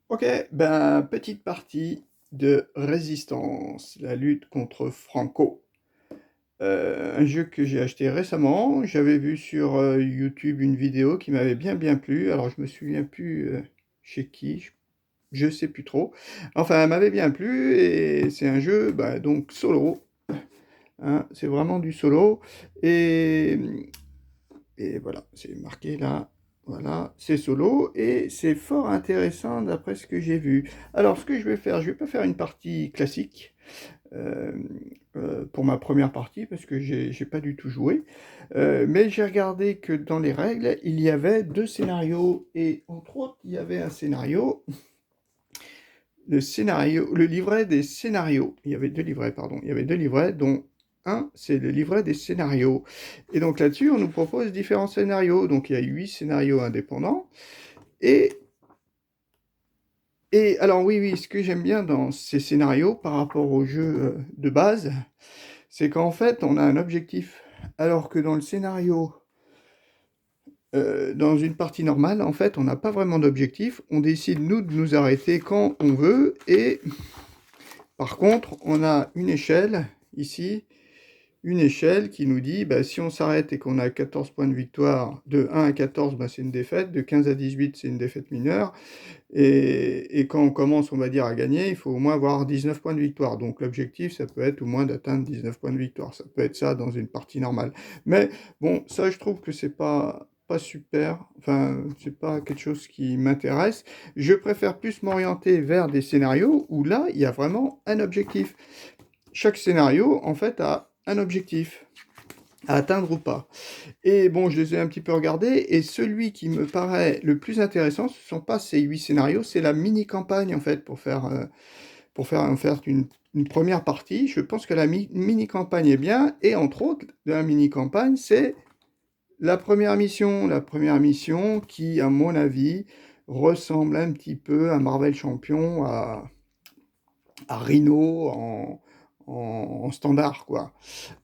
Ok, ben petite partie de Résistance, la lutte contre Franco. Un jeu que j'ai acheté récemment, j'avais vu sur YouTube une vidéo qui m'avait bien plu, alors je me souviens plus chez qui, je sais plus trop. Enfin, elle m'avait bien plu et c'est un jeu bah, donc solo, hein, c'est vraiment du solo et et voilà, c'est marqué là. Voilà, c'est solo et c'est fort intéressant d'après ce que j'ai vu. Alors, ce que je vais faire, je vais pas faire une partie classique euh, pour ma première partie parce que j'ai pas du tout joué. Mais j'ai regardé que dans les règles, il y avait deux scénarios et entre autres, il y avait un scénario, le livret des scénarios. Il y avait deux livrets, pardon. Il y avait deux livrets, dont un, c'est le livret des scénarios. Et donc là-dessus, on nous propose différents scénarios. Donc il y a 8 scénarios indépendants. Et, et alors oui, ce que j'aime bien dans ces scénarios par rapport au jeu de base, c'est qu'en fait, on a un objectif. Alors que dans le scénario, dans une partie normale, en fait, on n'a pas vraiment d'objectif. On décide, nous, de nous arrêter quand on veut. Et par contre, on a une échelle, ici, une échelle qui nous dit, bah, si on s'arrête et qu'on a 14 points de victoire, de 1 à 14, bah, c'est une défaite, de 15 à 18, c'est une défaite mineure, et quand on commence, on va dire, à gagner, il faut au moins avoir 19 points de victoire. Donc l'objectif, ça peut être au moins d'atteindre 19 points de victoire. Ça peut être ça dans une partie normale. Mais bon, ça, je trouve que c'est pas super, enfin, c'est pas quelque chose qui m'intéresse. Je préfère plus m'orienter vers des scénarios où là, il y a vraiment un objectif. Chaque scénario, en fait, a un objectif à atteindre ou pas. Et bon, je les ai un petit peu regardés, et celui qui me paraît le plus intéressant, ce ne sont pas ces 8 scénarios, c'est la mini-campagne, en fait, en faire une première partie. Je pense que la mini-campagne est bien, et entre autres, de la mini-campagne, c'est la première mission. La première mission qui, à mon avis, ressemble un petit peu à Marvel Champion, à Rhino en standard, quoi.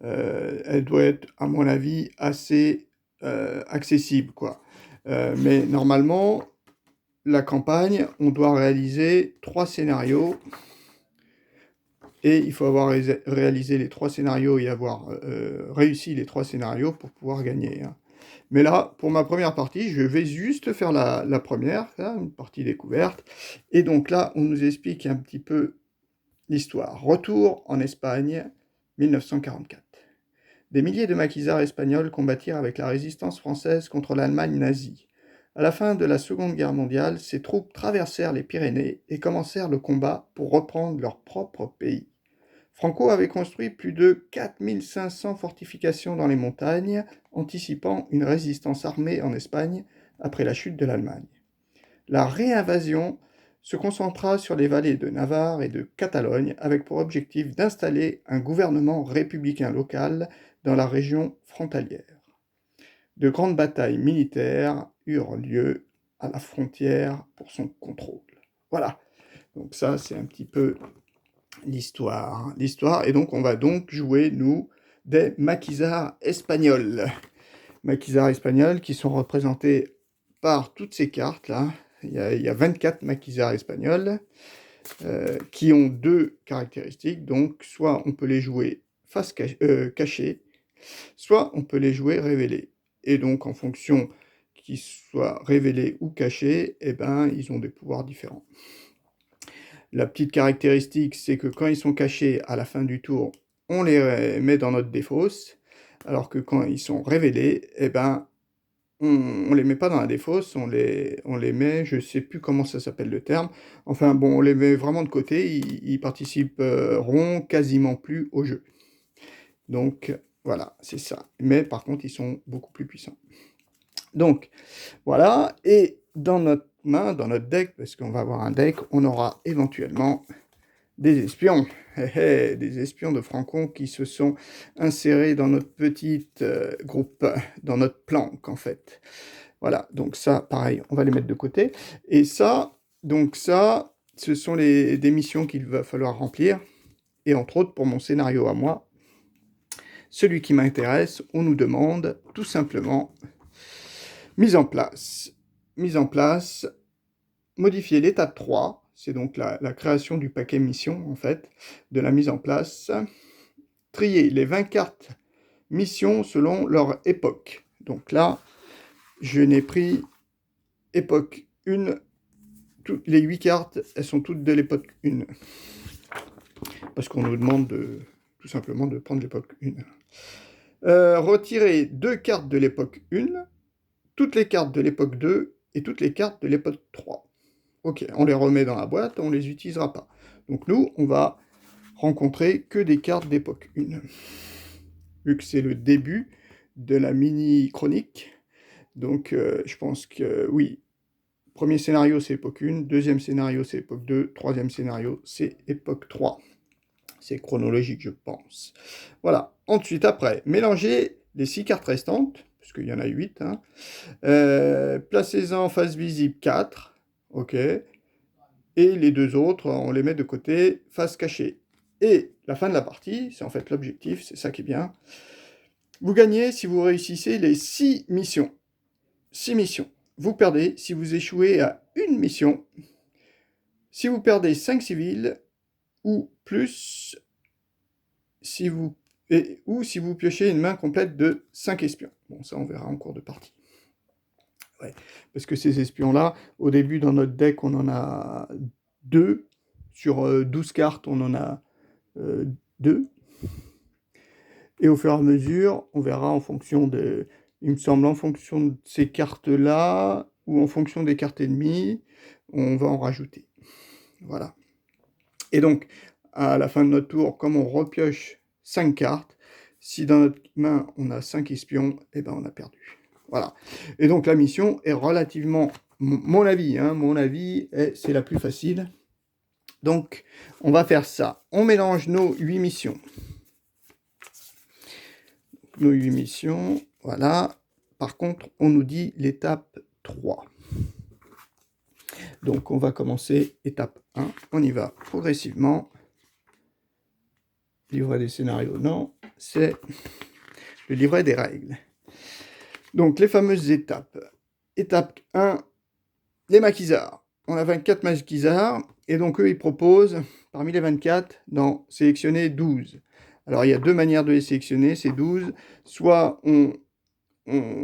Elle doit être, à mon avis, assez accessible, quoi. Mais normalement, la campagne, on doit réaliser 3 scénarios et il faut avoir réalisé les 3 scénarios et avoir réussi les 3 scénarios pour pouvoir gagner, hein. Mais là, pour ma première partie, je vais juste faire la première, là, une partie découverte. Et donc là, on nous explique un petit peu l'histoire. Retour en Espagne, 1944. Des milliers de maquisards espagnols combattirent avec la résistance française contre l'Allemagne nazie. À la fin de la Seconde Guerre mondiale, ces troupes traversèrent les Pyrénées et commencèrent le combat pour reprendre leur propre pays. Franco avait construit plus de 4500 fortifications dans les montagnes, anticipant une résistance armée en Espagne après la chute de l'Allemagne. La réinvasion se concentra sur les vallées de Navarre et de Catalogne avec pour objectif d'installer un gouvernement républicain local dans la région frontalière. De grandes batailles militaires eurent lieu à la frontière pour son contrôle. Voilà, donc ça c'est un petit peu l'histoire, et donc on va donc jouer, nous, des maquisards espagnols. Maquisards espagnols qui sont représentés par toutes ces cartes là. Il y a 24 maquisards espagnols qui ont deux caractéristiques. Donc, soit on peut les jouer cachés, soit on peut les jouer révélés. Et donc, en fonction qu'ils soient révélés ou cachés, eh ben, ils ont des pouvoirs différents. La petite caractéristique, c'est que quand ils sont cachés à la fin du tour, on les met dans notre défausse, alors que quand ils sont révélés, eh ben, on les met pas dans la défausse, on les met, je sais plus comment ça s'appelle le terme, enfin bon, on les met vraiment de côté, ils participeront quasiment plus au jeu. Donc voilà, c'est ça. Mais par contre, ils sont beaucoup plus puissants. Donc voilà, et dans notre main, dans notre deck, parce qu'on va avoir un deck, on aura éventuellement des espions. Des espions de Franco qui se sont insérés dans notre petite groupe, dans notre planque en fait. Voilà, donc ça, pareil, on va les mettre de côté. Et ça, donc ça, ce sont des missions qu'il va falloir remplir. Et entre autres, pour mon scénario à moi, celui qui m'intéresse, on nous demande tout simplement mise en place. Mise en place, modifier l'étape 3, c'est donc la création du paquet mission, en fait, de la mise en place. Trier les 20 cartes missions selon leur époque. Donc là, je n'ai pris époque 1, toutes les 8 cartes, elles sont toutes de l'époque 1. Parce qu'on nous demande tout simplement de prendre l'époque 1. Retirer 2 cartes de l'époque 1, toutes les cartes de l'époque 2 et toutes les cartes de l'époque 3. Ok, on les remet dans la boîte, on ne les utilisera pas. Donc nous, on va rencontrer que des cartes d'époque 1. Vu que c'est le début de la mini-chronique, donc je pense que oui, premier scénario c'est époque 1, deuxième scénario c'est époque 2, troisième scénario c'est époque 3. C'est chronologique, je pense. Voilà. Ensuite, après, mélangez les 6 cartes restantes, puisqu'il y en a 8. Hein. Placez-en face visible 4. OK. Et les 2 autres, on les met de côté, face cachée. Et la fin de la partie, c'est en fait l'objectif, c'est ça qui est bien. Vous gagnez si vous réussissez les 6 missions. 6 missions. Vous perdez si vous échouez à une mission. Si vous perdez 5 civils, ou plus ou si vous piochez une main complète de 5 espions. Bon, ça on verra en cours de partie. Ouais, parce que ces espions-là, au début dans notre deck, on en a 2. Sur 12 cartes, on en a 2. Et au fur et à mesure, on verra en fonction de... Il me semble en fonction de ces cartes-là, ou en fonction des cartes ennemies, on va en rajouter. Voilà. Et donc, à la fin de notre tour, comme on repioche 5 cartes, si dans notre main on a 5 espions, eh ben on a perdu. Voilà. Et donc la mission est relativement, mon avis, c'est la plus facile. Donc on va faire ça. On mélange nos 8 missions. Nos 8 missions, voilà. Par contre, on nous dit l'étape 3. Donc on va commencer étape 1. On y va progressivement. Livret des scénarios, non, c'est le livret des règles. Donc, les fameuses étapes. Étape 1, les maquisards. On a 24 maquisards, et donc eux, ils proposent, parmi les 24, d'en sélectionner 12. Alors, il y a 2 manières de les sélectionner, ces 12. Soit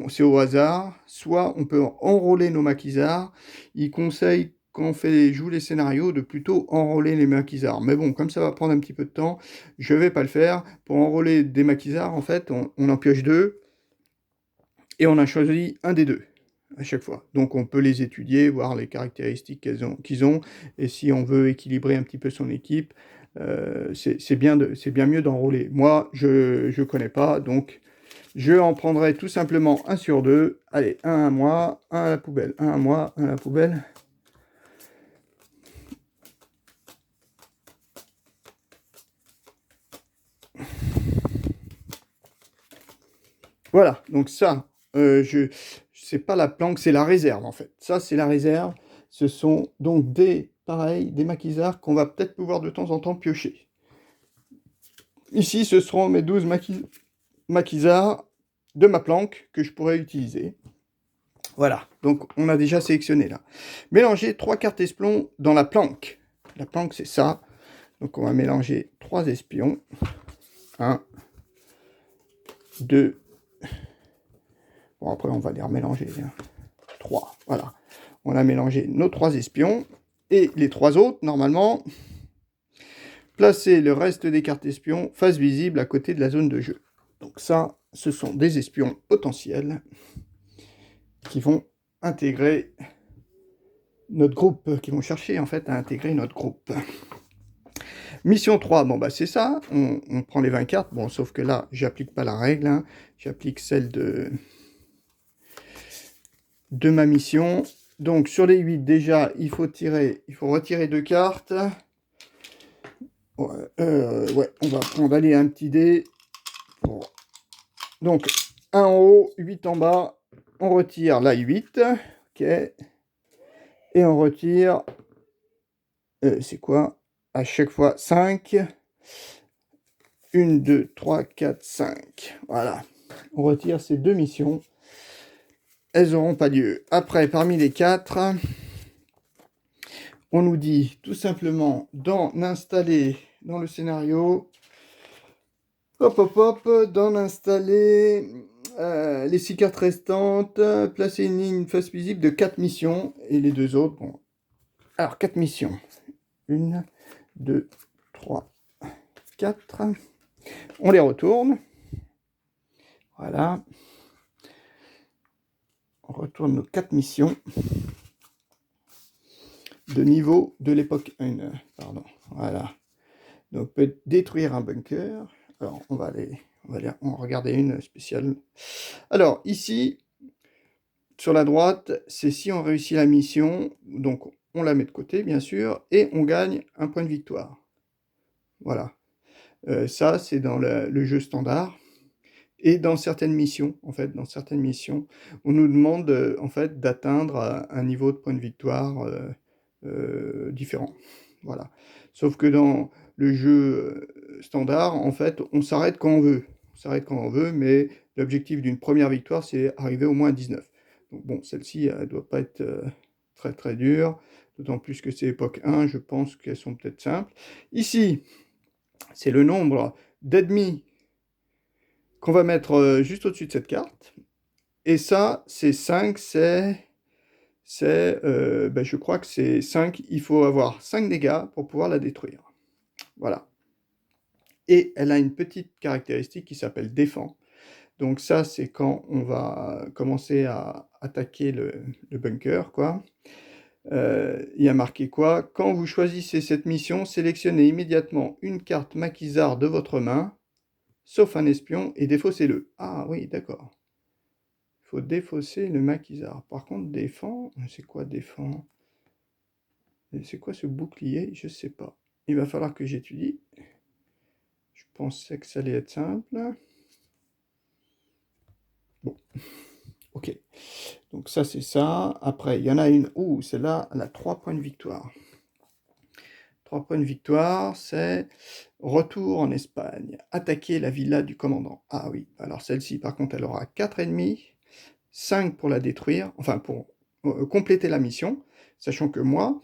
c'est au hasard, soit on peut enrôler nos maquisards. Ils conseillent, quand on joue les scénarios, de plutôt enrôler les maquisards. Mais bon, comme ça va prendre un petit peu de temps, je ne vais pas le faire. Pour enrôler des maquisards, en fait, on en pioche 2, et on a choisi un des 2 à chaque fois. Donc on peut les étudier, voir les caractéristiques qu'ils ont, et si on veut équilibrer un petit peu son équipe, c'est bien mieux d'enrôler. Moi, je ne connais pas, donc je en prendrai tout simplement un sur 2. Allez, un à moi, un à la poubelle. Un à moi, un à la poubelle. Voilà, donc ça, c'est pas la planque, c'est la réserve en fait. Ça, c'est la réserve. Ce sont donc des maquisards qu'on va peut-être pouvoir de temps en temps piocher. Ici, ce seront mes 12 maquisards de ma planque que je pourrais utiliser. Voilà, donc on a déjà sélectionné là. Mélanger 3 cartes espions dans la planque. La planque, c'est ça. Donc on va mélanger 3 espions. 1, 2. Bon, après, on va les remélanger. 3, voilà. On a mélangé nos 3 espions. Et les 3 autres, normalement, placer le reste des cartes espions face visible à côté de la zone de jeu. Donc ça, ce sont des espions potentiels qui vont intégrer notre groupe, qui vont chercher en fait à intégrer notre groupe. Mission 3, bon bah c'est ça, on prend les 20 cartes, bon sauf que là, j'applique pas la règle, hein, j'applique celle de ma mission. Donc sur les 8, déjà, il faut retirer 2 cartes. Ouais, on va prendre aller un petit dé. Donc 1 en haut, 8 en bas, on retire la 8, ok, et on retire, c'est quoi? À chaque fois 5. 1, 2, 3, 4, 5. Voilà. On retire ces 2 missions. Elles n'auront pas lieu. Après, parmi les 4, on nous dit tout simplement d'en installer dans le scénario, d'en installer les 6 cartes restantes, placer une ligne face visible de 4 missions, et les deux autres, bon. Alors, 4 missions. 1, 2, 3, 4. On les retourne. Voilà. On retourne nos 4 missions de niveau de l'époque 1. Pardon. Voilà. Donc, on peut détruire un bunker. Alors, on va en regarder une spéciale. Alors, ici, sur la droite, c'est si on réussit la mission. Donc, on la met de côté, bien sûr, et on gagne un point de victoire. Voilà. Ça, c'est dans le jeu standard. Et dans certaines missions, en fait, on nous demande, en fait, d'atteindre un niveau de point de victoire différent. Voilà. Sauf que dans le jeu standard, en fait, on s'arrête quand on veut. On s'arrête quand on veut, mais l'objectif d'une première victoire, c'est arriver au moins à 19. Donc bon, celle-ci, elle ne doit pas être très très dure, d'autant plus que c'est époque 1, je pense qu'elles sont peut-être simples. Ici, c'est le nombre d'ennemis qu'on va mettre juste au-dessus de cette carte. Et ça, c'est 5, je crois que c'est 5. Il faut avoir 5 dégâts pour pouvoir la détruire. Voilà. Et elle a une petite caractéristique qui s'appelle défend. Donc ça, c'est quand on va commencer à attaquer le bunker, quoi. Il y a marqué quoi? Quand vous choisissez cette mission, sélectionnez immédiatement une carte maquisard de votre main, sauf un espion, et défaussez-le. Ah oui, d'accord. Il faut défausser le maquisard. Par contre, défend, c'est quoi défend? C'est quoi ce bouclier? Je sais pas. Il va falloir que j'étudie. Je pensais que ça allait être simple. Bon, ok. Donc ça, c'est ça. Après, il y en a une. Ouh, celle-là, elle a 3 points de victoire. 3 points de victoire, c'est retour en Espagne. Attaquer la villa du commandant. Ah oui, alors celle-ci, par contre, elle aura 4 ennemis. 5 pour la détruire, enfin pour compléter la mission, sachant que moi,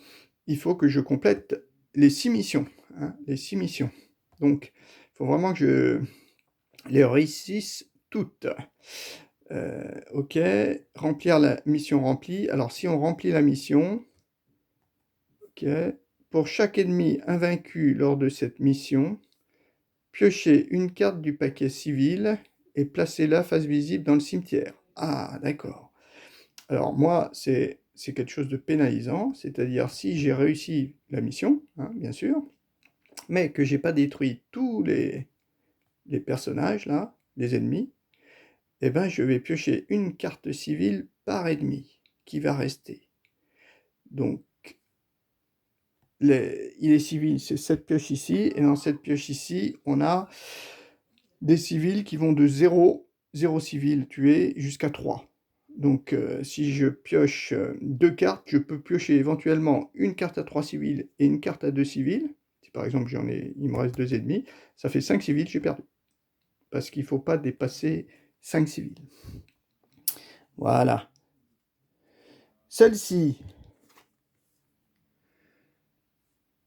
il faut que je complète les 6 missions. Hein, les 6 missions. Donc, il faut vraiment que je les réussisse toutes. Ok, remplir la mission remplie. Alors, si on remplit la mission, ok, pour chaque ennemi invaincu lors de cette mission, piochez une carte du paquet civil et placez-la face visible dans le cimetière. Ah, d'accord. Alors moi, c'est quelque chose de pénalisant, c'est-à-dire si j'ai réussi la mission, hein, bien sûr, mais que j'ai pas détruit tous les personnages, là, les ennemis, eh ben, je vais piocher une carte civile par ennemi qui va rester. Donc, il est civil, c'est cette pioche ici, et dans cette pioche ici, on a des civils qui vont de 0 civil tué, jusqu'à 3. Donc, si je pioche 2 cartes, je peux piocher éventuellement une carte à 3 civils et une carte à 2 civils. Si par exemple, il me reste 2 ennemis, ça fait 5 civils, j'ai perdu. Parce qu'il ne faut pas dépasser 5 civils. Voilà. Celle-ci,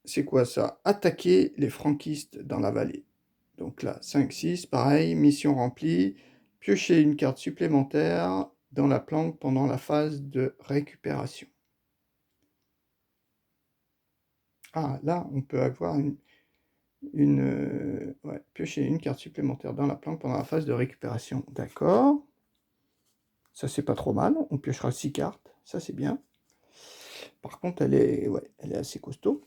c'est quoi ça? Attaquer les franquistes dans la vallée. Donc là, 5, 6, pareil, mission remplie. Piocher une carte supplémentaire dans la planque pendant la phase de récupération. Ah, là, on peut avoir piocher une carte supplémentaire dans la planque pendant la phase de récupération. D'accord. Ça, c'est pas trop mal. On piochera 6 cartes. Ça, c'est bien. Par contre, elle est assez costaud.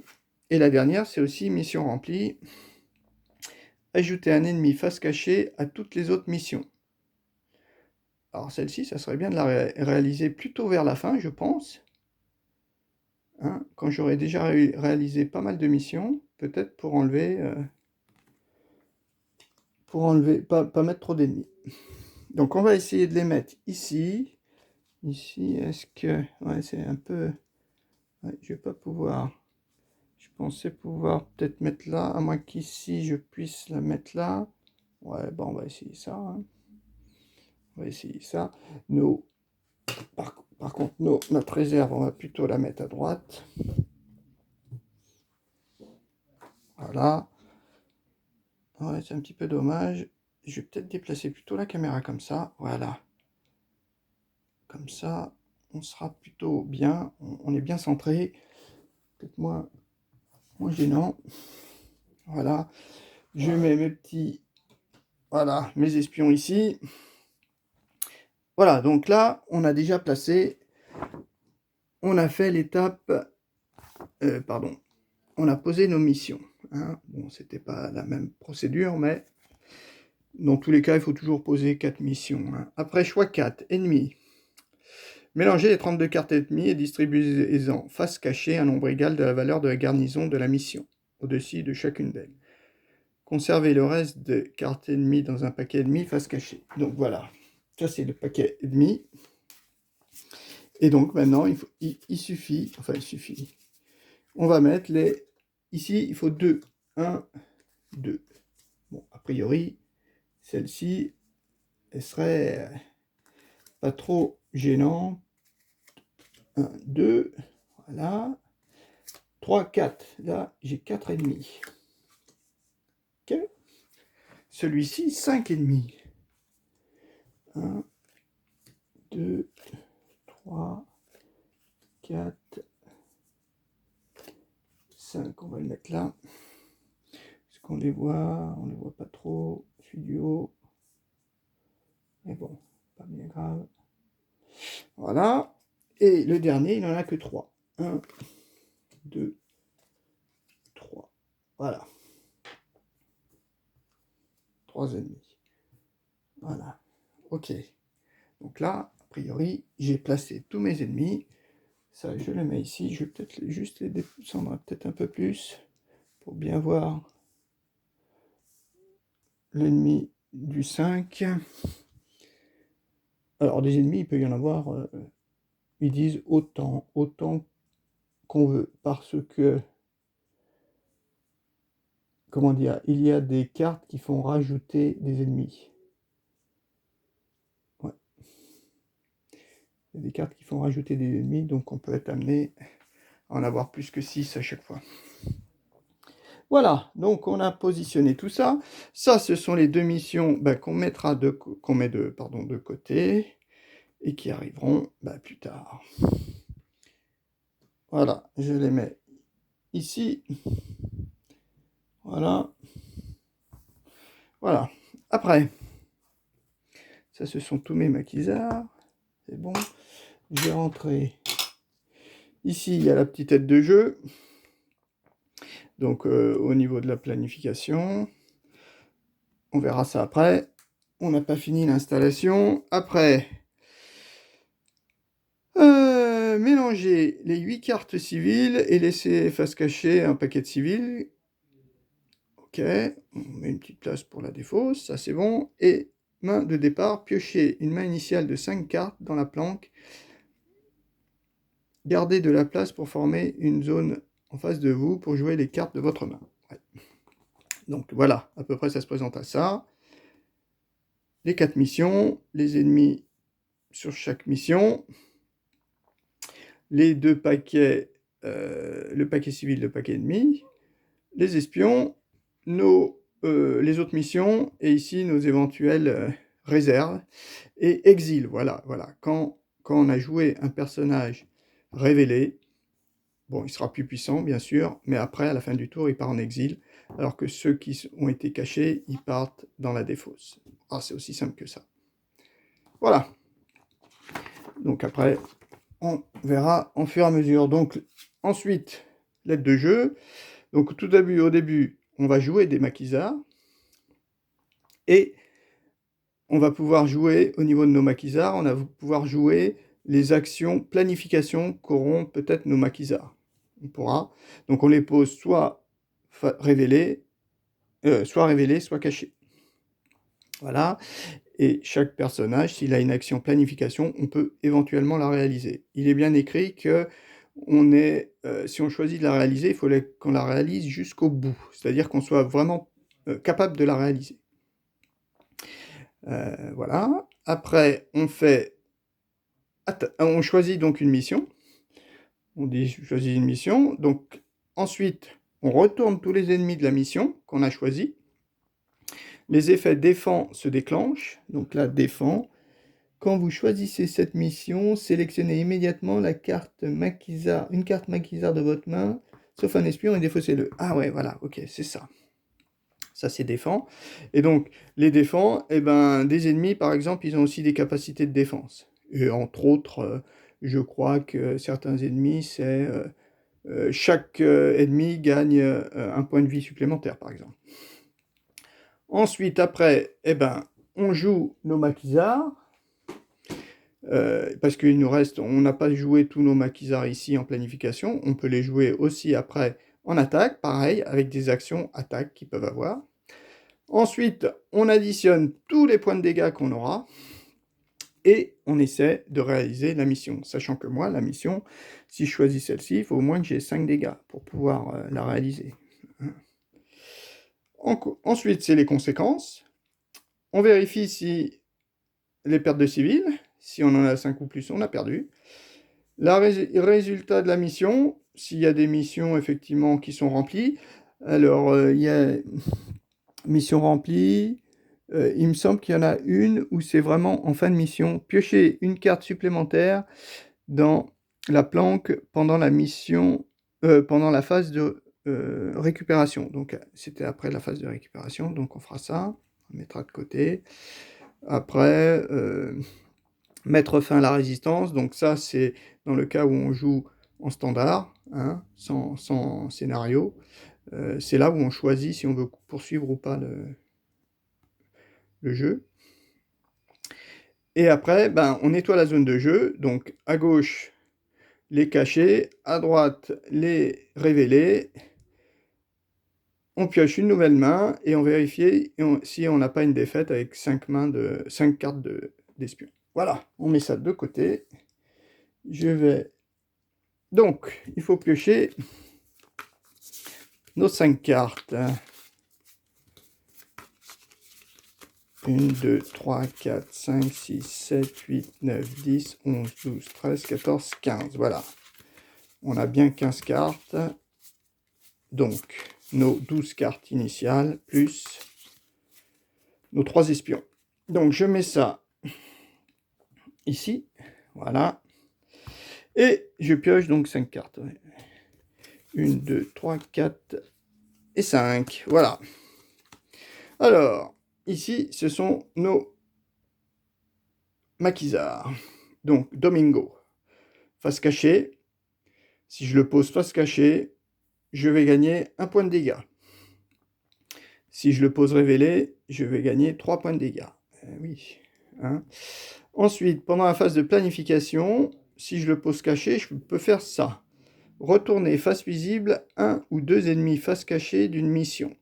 Et la dernière, c'est aussi mission remplie. Ajouter un ennemi face cachée à toutes les autres missions. Alors celle-ci, ça serait bien de la réaliser plutôt vers la fin, je pense. Hein, quand j'aurai déjà réalisé pas mal de missions, peut-être pour enlever, pas mettre trop d'ennemis. Donc on va essayer de les mettre ici. Ici, est-ce que... Ouais, c'est un peu... Ouais, je vais pas pouvoir... Je pensais pouvoir peut-être mettre là, à moins qu'ici je puisse la mettre là. Ouais, bon, on va essayer ça. Hein. On va essayer ça. Par contre, notre réserve, on va plutôt la mettre à droite. Voilà. Ouais, c'est un petit peu dommage. Je vais peut-être déplacer plutôt la caméra comme ça. Voilà. Comme ça, on sera plutôt bien. On est bien centré. Peut-être moins gênant. Voilà. Je mets mes petits... Voilà, mes espions ici. Voilà, donc là, on a déjà placé... On a fait l'étape... pardon. On a posé nos missions. Hein. Bon, c'était pas la même procédure, mais... Dans tous les cas, il faut toujours poser 4 missions. Hein. Après, choix 4, ennemis. Mélangez les 32 cartes ennemies et distribuez-en face cachée un nombre égal de la valeur de la garnison de la mission, au-dessus de chacune d'elles. Conservez le reste des cartes ennemies dans un paquet ennemi face cachée. Donc voilà, ça c'est le paquet ennemi. Et donc maintenant, il suffit, on va mettre les... Ici, il faut 2. 1, 2. Bon, a priori, celle-ci, elle serait pas trop gênante. 1, 2, voilà. 3, 4. Là, j'ai 4 ennemis. Ok. Celui-ci, 5 ennemis. 1, 2, 3, 4, 5. On va le mettre là. Est-ce qu'on les voit? On ne les voit pas trop. Je suis du haut. Mais bon, pas bien grave. Voilà. Et le dernier, il n'en a que 3. 1, 2, 3. Voilà. 3 ennemis. Voilà. Ok. Donc là, a priori, j'ai placé tous mes ennemis. Ça, je le mets ici. Je vais peut-être juste les descendre peut-être un peu plus pour bien voir l'ennemi du 5. Alors, des ennemis, il peut y en avoir, ils disent autant qu'on veut, parce que, comment dire, il y a des cartes qui font rajouter des ennemis. Ouais. Il y a des cartes qui font rajouter des ennemis, donc on peut être amené à en avoir plus que 6 à chaque fois. Voilà, donc on a positionné tout ça. Ça, ce sont les 2 missions qu'on mettra qu'on met de côté et qui arriveront plus tard. Voilà, je les mets ici. Voilà. Voilà. Après, ça, ce sont tous mes maquisards. C'est bon. Je vais rentrer. Ici, il y a la petite tête de jeu. Donc, au niveau de la planification. On verra ça après. On n'a pas fini l'installation. Après, mélanger les 8 cartes civiles et laisser face cachée un paquet de civils. Ok, on met une petite place pour la défausse, ça c'est bon. Et main de départ, piochez une main initiale de 5 cartes dans la planque. Gardez de la place pour former une zone en face de vous pour jouer les cartes de votre main. Ouais. Donc voilà, à peu près ça se présente à ça. Les 4 missions, les ennemis sur chaque mission, les 2 paquets, le paquet civil, le paquet ennemi, les espions, les autres missions, et ici nos éventuelles réserves, et exil, voilà. Quand on a joué un personnage révélé, bon, il sera plus puissant, bien sûr, mais après, à la fin du tour, il part en exil, alors que ceux qui ont été cachés, ils partent dans la défausse. Ah, c'est aussi simple que ça. Voilà. Donc après, on verra en fur et à mesure. Donc, ensuite, l'aide de jeu. Donc, au début, on va jouer des maquisards. Et on va pouvoir jouer, au niveau de nos maquisards, on va pouvoir jouer les actions planification qu'auront peut-être nos maquisards. On pourra. Donc, on les pose soit révélés, soit cachés. Voilà. Et chaque personnage, s'il a une action planification, on peut éventuellement la réaliser. Il est bien écrit que si on choisit de la réaliser, il faut qu'on la réalise jusqu'au bout. C'est-à-dire qu'on soit vraiment capable de la réaliser. Voilà. Après, on choisit donc une mission. On dit choisit une mission. Donc, ensuite, on retourne tous les ennemis de la mission qu'on a choisi. Les effets défend se déclenchent. Donc là, défend. Quand vous choisissez cette mission, sélectionnez immédiatement la carte maquisard, une carte maquisard de votre main, sauf un espion, et défaussez-le. Ah ouais, voilà, ok, c'est ça. Ça, c'est défend. Et donc, les défends, eh ben, des ennemis, par exemple, ils ont aussi des capacités de défense. Et entre autres, je crois que certains ennemis, c'est... chaque ennemi gagne un point de vie supplémentaire, par exemple. Ensuite, après, eh ben, on joue nos maquisards. Parce qu'il nous reste, on n'a pas joué tous nos maquisards ici en planification, on peut les jouer aussi après en attaque, pareil, avec des actions attaque qu'ils peuvent avoir. Ensuite, on additionne tous les points de dégâts qu'on aura, et on essaie de réaliser la mission. Sachant que moi, la mission, si je choisis celle-ci, il faut au moins que j'ai 5 dégâts pour pouvoir la réaliser. Ensuite, c'est les conséquences. On vérifie si les pertes de civils, si on en a 5 ou plus, on a perdu. Résultat de la mission, s'il y a des missions effectivement qui sont remplies, alors il y a mission remplie, il me semble qu'il y en a une où c'est vraiment en fin de mission, piocher une carte supplémentaire dans la planque pendant la mission, pendant la phase de récupération. Donc c'était après la phase de récupération, donc on fera ça, on mettra de côté. Après, mettre fin à la résistance, donc ça c'est dans le cas où on joue en standard, hein, sans scénario. C'est là où on choisit si on veut poursuivre ou pas le jeu. Et après, ben, on nettoie la zone de jeu, donc à gauche les cacher, à droite les révéler. On pioche une nouvelle main et on vérifie si on n'a pas une défaite avec 5 cartes d'espion. Voilà, on met ça de côté. Je vais... Donc, il faut piocher nos 5 cartes. 1, 2, 3, 4, 5, 6, 7, 8, 9, 10, 11, 12, 13, 14, 15. Voilà. On a bien 15 cartes. Donc, nos 12 cartes initiales, plus nos 3 espions. Donc, je mets ça ici. Voilà. Et je pioche donc 5 cartes. 1, 2, 3, 4 et 5. Voilà. Alors, ici, ce sont nos maquisards. Donc, Domingo. Face cachée. Si je le pose face cachée, je vais gagner 1 point de dégâts. Si je le pose révélé, je vais gagner 3 points de dégâts. Oui. Hein. Ensuite, pendant la phase de planification, si je le pose caché, je peux faire ça. Retourner face visible 1 ou 2 ennemis face cachée d'une mission.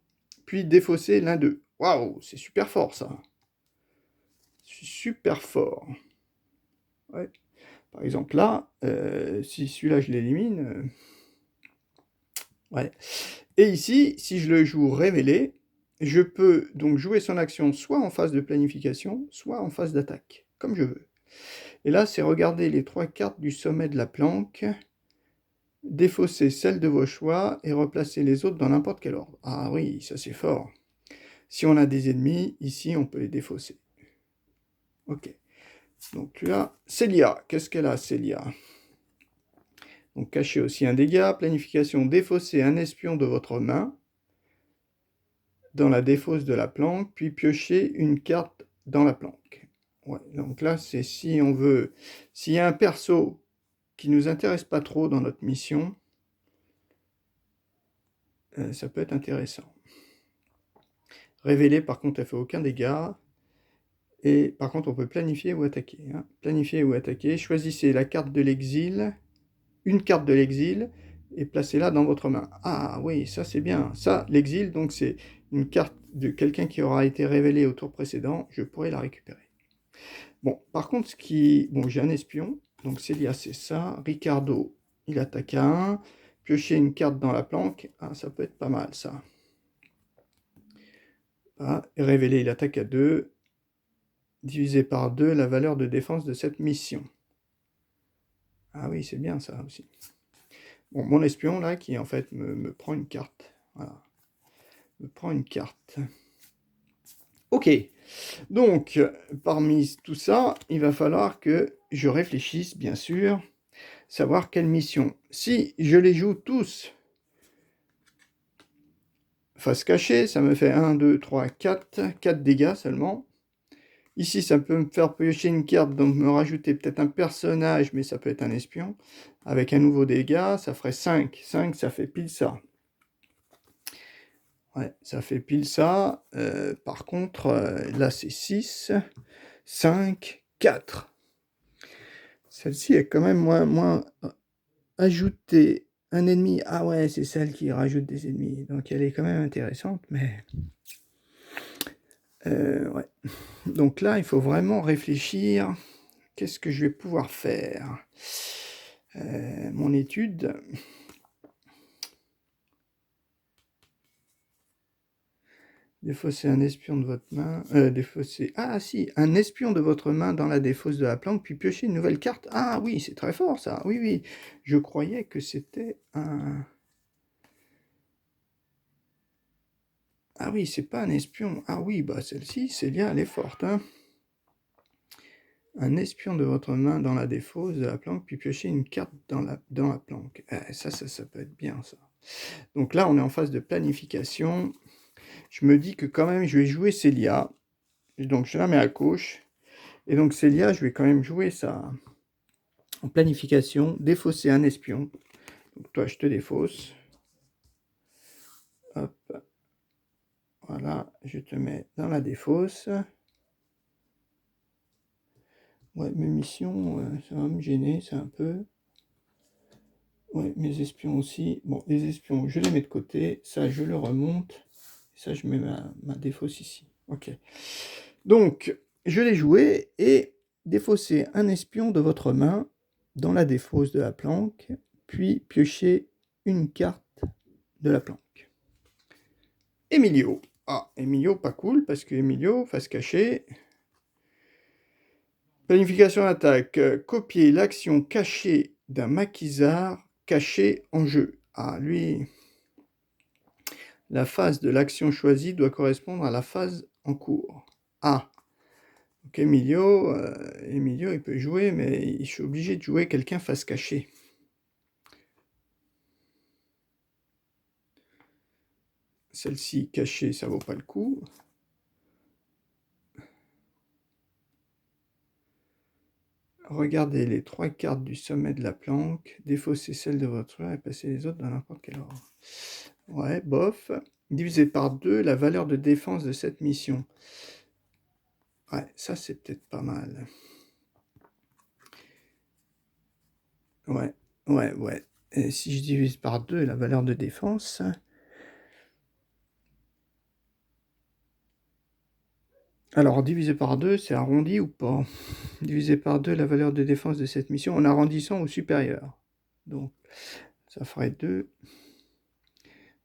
Puis défausser l'un d'eux. Waouh, c'est super fort ça. Super fort. Ouais. Par exemple là, si celui-là je l'élimine... ouais. Et ici, si je le joue révélé, je peux donc jouer son action soit en phase de planification, soit en phase d'attaque, comme je veux. Et là, c'est regarder les 3 cartes du sommet de la planque, défausser celle de vos choix et replacer les autres dans n'importe quel ordre. Ah oui, ça c'est fort. Si on a des ennemis, ici, on peut les défausser. Ok. Donc là, Célia, qu'est-ce qu'elle a, Célia? Donc cacher aussi un dégât, planification, défausser un espion de votre main dans la défausse de la planque, puis piocher une carte dans la planque. Ouais, donc là, c'est si on veut... S'il y a un perso qui ne nous intéresse pas trop dans notre mission, ça peut être intéressant. Révéler, par contre, elle fait aucun dégât. Et par contre, on peut planifier ou attaquer. Hein. Planifier ou attaquer. Choisissez la carte de l'exil, une carte de l'exil, et placez-la dans votre main. Ah oui, ça c'est bien. Ça, l'exil, donc c'est une carte de quelqu'un qui aura été révélé au tour précédent. Je pourrais la récupérer. Bon, par contre, ce qui... Bon, j'ai un espion. Donc Célia, c'est ça. Ricardo, il attaque à 1. Piocher une carte dans la planque. Ah, ça peut être pas mal, ça. Ah, et révéler, il attaque à 2. Diviser par 2 la valeur de défense de cette mission. Ah oui, c'est bien ça aussi. Bon, mon espion, là, qui en fait me prend une carte. Voilà. Me prend une carte. Ok. Donc, parmi tout ça, il va falloir que je réfléchisse, bien sûr, savoir quelle mission. Si je les joue tous face cachée, ça me fait 1, 2, 3, 4. 4 dégâts seulement. Ici, ça peut me faire piocher une carte, donc me rajouter peut-être un personnage, mais ça peut être un espion. Avec un nouveau dégât, ça ferait 5. 5, ça fait pile ça. Ouais, ça fait pile ça. Par contre, là, c'est 6, 5, 4. Celle-ci est quand même moins ajouter un ennemi. Ah ouais, c'est celle qui rajoute des ennemis. Donc elle est quand même intéressante, mais... ouais. Donc là, il faut vraiment réfléchir. Qu'est-ce que je vais pouvoir faire? Mon étude... Défausser un espion de votre main. Défausser. Ah si, un espion de votre main dans la défausse de la planque, puis piocher une nouvelle carte. Ah oui, c'est très fort ça. Oui, oui. Je croyais que c'était un... Ah oui, c'est pas un espion. Ah oui, bah celle-ci, Célia, elle est forte. Hein. Un espion de votre main dans la défausse de la planque, puis piocher une carte dans la planque. Ça peut être bien ça. Donc là, on est en phase de planification. Je me dis que quand même, je vais jouer Célia. Donc je la mets à gauche. Et donc Célia, je vais quand même jouer ça en planification, défausser un espion. Donc toi, je te défausse. Hop. Voilà, je te mets dans la défausse. Ouais, mes missions, ça va me gêner, c'est un peu. Ouais, mes espions aussi. Bon, les espions, je les mets de côté. Ça, je le remonte. Et ça, je mets ma défausse ici. Ok. Donc, je l'ai joué et défausser un espion de votre main dans la défausse de la planque, puis piocher une carte de la planque. Emilio. Ah, Emilio, pas cool, parce que Emilio, face cachée. Planification d'attaque. Copier l'action cachée d'un maquisard caché en jeu. Ah, lui, la phase de l'action choisie doit correspondre à la phase en cours. Ah, donc Emilio, il peut jouer, mais je suis obligé de jouer quelqu'un face cachée. Celle-ci cachée, ça vaut pas le coup. Regardez les 3 cartes du sommet de la planque, défaussez celle de votre choix et passez les autres dans n'importe quel ordre. Ouais, bof. Divisé par 2 la valeur de défense de cette mission. Ouais, ça c'est peut-être pas mal. Ouais. Et si je divise par 2 la valeur de défense... Alors, divisé par 2, c'est arrondi ou pas? Divisé par 2 la valeur de défense de cette mission en arrondissant au supérieur. Donc, ça ferait 2,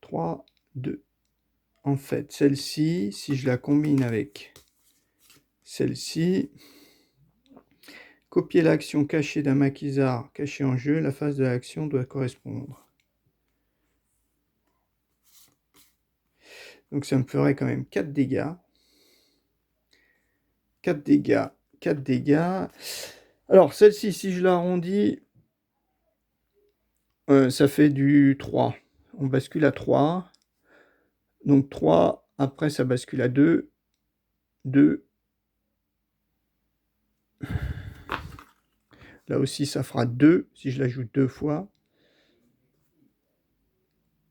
3, 2. En fait, celle-ci, si je la combine avec celle-ci, copier l'action cachée d'un maquisard caché en jeu, la phase de l'action doit correspondre. Donc ça me ferait quand même 4 dégâts. 4 dégâts, 4 dégâts. Alors celle-ci, si je l'arrondis, ça fait du 3. On bascule à 3. Donc 3, après ça bascule à 2. 2. Là aussi, ça fera 2 si je l'ajoute 2 fois.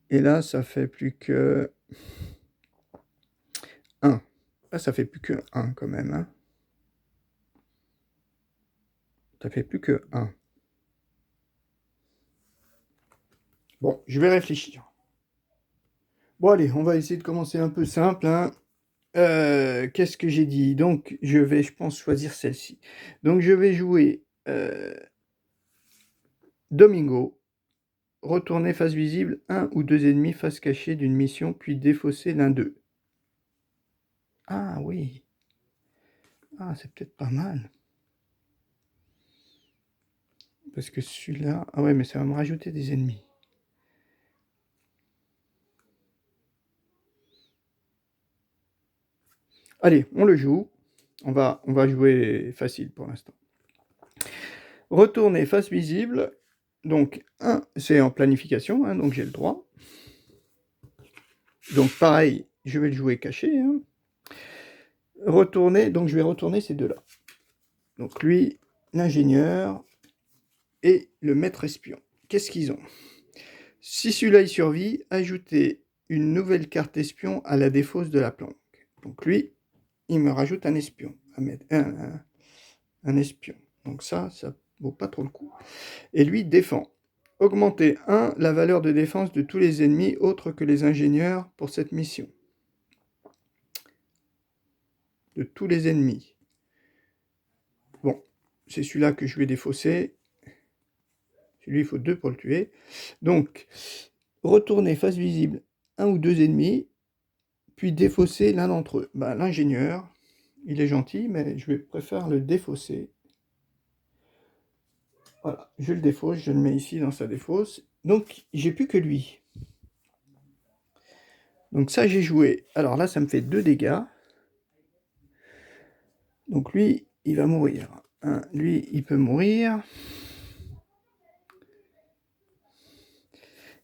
Et là, ça fait plus que 1. Là, ça fait plus que 1 quand même. Hein. Ça fait plus que 1. Bon, je vais réfléchir. Bon, allez, on va essayer de commencer un peu simple. Hein. Qu'est-ce que j'ai dit? Donc, je vais, je pense, choisir celle-ci. Donc, je vais jouer Domingo. Retourner face visible 1 ou 2 ennemis face cachée d'une mission, puis défausser l'un d'eux. Ah oui. Ah, c'est peut-être pas mal. Parce que celui-là... Ah ouais, mais ça va me rajouter des ennemis. Allez, on le joue. On va jouer facile pour l'instant. Retourner face visible. Donc, c'est en planification, hein, donc j'ai le droit. Donc, pareil, je vais le jouer caché. Hein. Retourner, donc je vais retourner ces deux-là. Donc, lui, l'ingénieur et le maître espion. Qu'est-ce qu'ils ont? Si celui-là, il survit, ajoutez une nouvelle carte espion à la défausse de la planque. Donc, lui, il me rajoute un espion. Un espion. Donc ça vaut pas trop le coup. Et lui défend. Augmentez 1 la valeur de défense de tous les ennemis autres que les ingénieurs pour cette mission. De tous les ennemis. Bon, c'est celui-là que je vais défausser. Celui-là, il faut 2 pour le tuer. Donc, retournez face visible 1 ou 2 ennemis, puis défausser l'un d'entre eux. Ben, l'ingénieur, il est gentil, mais je préfère le défausser. Voilà, je le défausse, je le mets ici dans sa défausse. Donc, j'ai plus que lui. Donc ça, j'ai joué. Alors là, ça me fait 2 dégâts. Donc lui, il va mourir. Hein, lui, il peut mourir.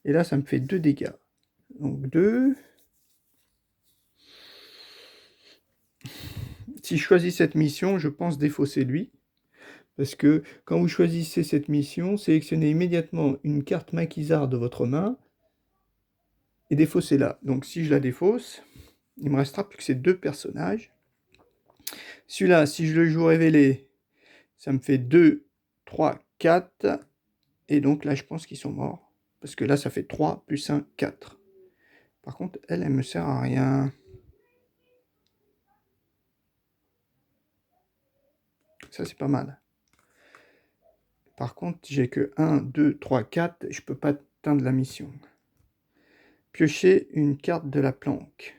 Et là, ça me fait 2 dégâts. Donc 2. Si je choisis cette mission, je pense défausser lui. Parce que quand vous choisissez cette mission, sélectionnez immédiatement une carte maquisarde de votre main et défaussez-la. Donc si je la défausse, il me restera plus que ces 2 personnages. Celui-là, si je le joue révélé, ça me fait 2, 3, 4. Et donc là, je pense qu'ils sont morts. Parce que là, ça fait 3 plus 1, 4. Par contre, elle me sert à rien. Ça, c'est pas mal. Par contre, j'ai que 1, 2, 3, 4. Je peux pas atteindre la mission. Piocher une carte de la planque.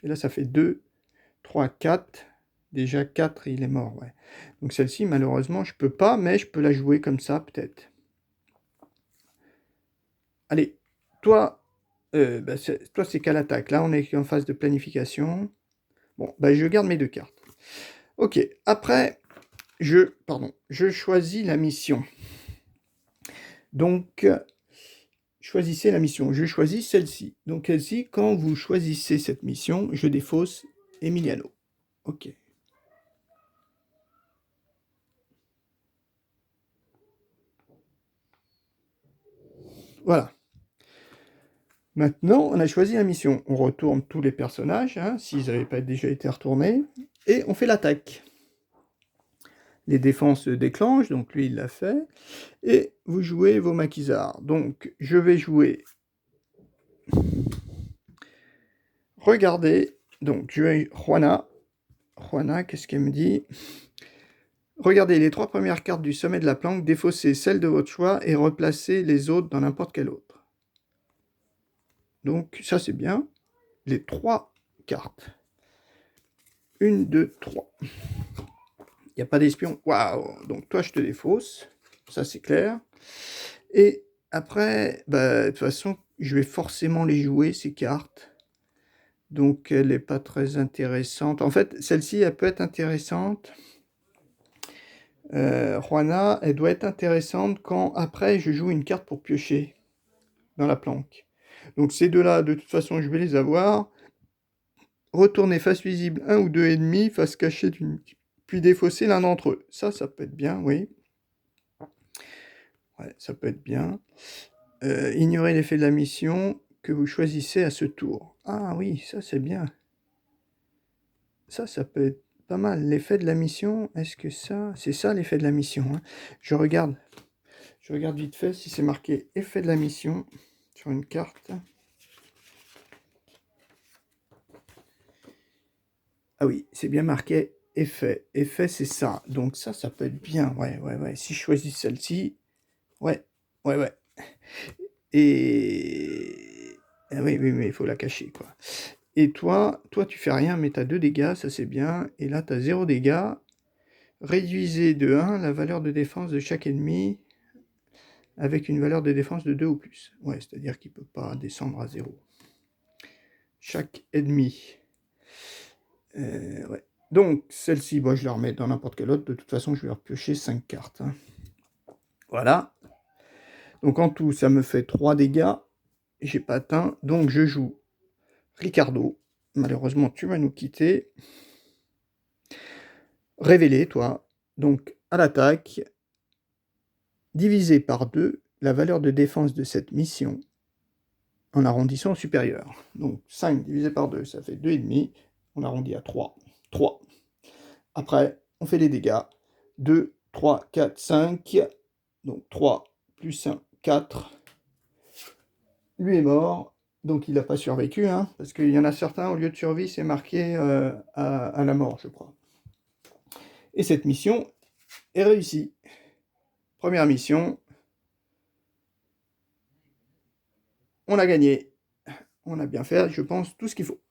Et là, ça fait 2, 3, 4. Déjà 4, il est mort, ouais. Donc celle-ci, malheureusement, je peux pas, mais je peux la jouer comme ça, peut-être. Allez, toi, toi c'est qu'à l'attaque. Là, on est en phase de planification. Bon, je garde mes 2 cartes. Ok, après, je choisis la mission. Donc, choisissez la mission. Je choisis celle-ci. Donc, celle-ci, quand vous choisissez cette mission, je défausse Emiliano. Ok. Voilà. Maintenant, on a choisi la mission. On retourne tous les personnages, hein, s'ils n'avaient pas déjà été retournés, et on fait l'attaque. Les défenses se déclenchent, donc lui, il l'a fait. Et vous jouez vos maquisards. Donc, je vais jouer... Regardez, donc je vais Juana. Juana, qu'est-ce qu'elle me dit? Regardez les 3 premières cartes du sommet de la planque, défaussez celle de votre choix et replacez les autres dans n'importe quelle autre. Donc ça c'est bien. Les 3 cartes. 1, 2, 3. Il n'y a pas d'espion. Waouh! Donc toi je te défausse. Ça c'est clair. Et après, de toute façon, je vais forcément les jouer, ces cartes. Donc elle n'est pas très intéressante. En fait, celle-ci, elle peut être intéressante. Juana, elle doit être intéressante quand après je joue une carte pour piocher dans la planque. Donc ces deux-là, de toute façon, je vais les avoir. Retourner face visible 1 ou 2 ennemis, face cachée puis défausser l'un d'entre eux. Ça peut être bien, oui. Ouais, ça peut être bien. Ignorer l'effet de la mission que vous choisissez à ce tour. Ah oui, ça c'est bien. Ça peut être pas mal. L'effet de la mission, est-ce que ça... C'est ça l'effet de la mission. Hein. Je regarde vite fait si c'est marqué effet de la mission sur une carte. Ah oui, c'est bien marqué effet. Effet, c'est ça. Donc ça peut être bien. Ouais. Si je choisis celle-ci, ouais. Et... Ah oui, mais il faut la cacher, quoi. Et toi, tu fais rien, mais tu as 2 dégâts, ça c'est bien. Et là, tu as 0 dégâts. Réduisez de 1 la valeur de défense de chaque ennemi avec une valeur de défense de 2 ou plus. Ouais, c'est-à-dire qu'il ne peut pas descendre à 0. Chaque ennemi. Ouais. Donc, celle-ci, bon, je la remets dans n'importe quelle autre. De toute façon, je vais repiocher 5 cartes. Hein. Voilà. Donc, en tout, ça me fait 3 dégâts. J'ai pas atteint. Donc, je joue Ricardo. Malheureusement, tu vas nous quitter. Révélé, toi. Donc, à l'attaque, divisé par 2 la valeur de défense de cette mission en arrondissant au supérieur. Donc, 5 divisé par 2, ça fait 2,5. On arrondit à 3. 3. Après, on fait les dégâts. 2, 3, 4, 5. Donc 3 plus 1, 4. Lui est mort. Donc il n'a pas survécu. Hein, parce qu'il y en a certains, au lieu de survie, c'est marqué à la mort, je crois. Et cette mission est réussie. Première mission. On a gagné. On a bien fait, je pense, tout ce qu'il faut.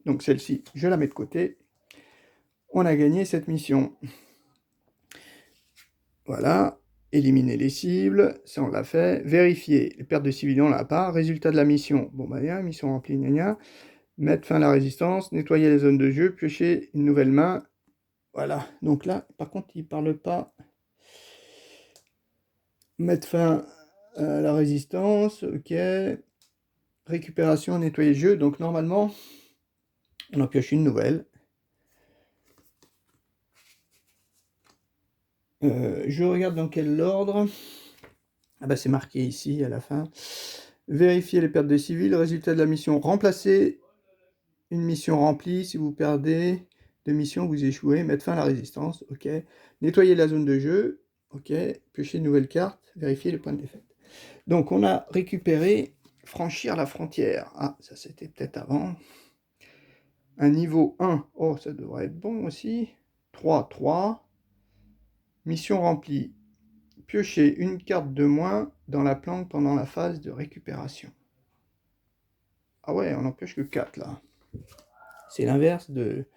Donc celle-ci, je la mets de côté. On a gagné cette mission. Voilà. Éliminer les cibles, ça on l'a fait. Vérifier les pertes de civiliens, on l'a pas. Résultat de la mission, bon bah bien, mission remplie, gna gna. Mettre fin à la résistance, nettoyer les zones de jeu, piocher une nouvelle main. Voilà, donc là, par contre, il parle pas. Mettre fin à la résistance, ok. Récupération, nettoyer le jeu, donc normalement, on en pioche une nouvelle. Je regarde dans quel ordre. Ah bah c'est marqué ici à la fin. Vérifier les pertes de civils, résultat de la mission. Remplacer une mission remplie. Si vous perdez de mission, vous échouez. Mettre fin à la résistance, ok. Nettoyer la zone de jeu, ok. Piocher une nouvelle carte, vérifier les points de défaite. Donc on a récupéré franchir la frontière. Ah, ça c'était peut-être avant. Un niveau 1, oh ça devrait être bon aussi. 3, 3. Mission remplie. Piocher une carte de moins dans la planque pendant la phase de récupération. Ah ouais, on n'en pioche que 4 là. C'est l'inverse de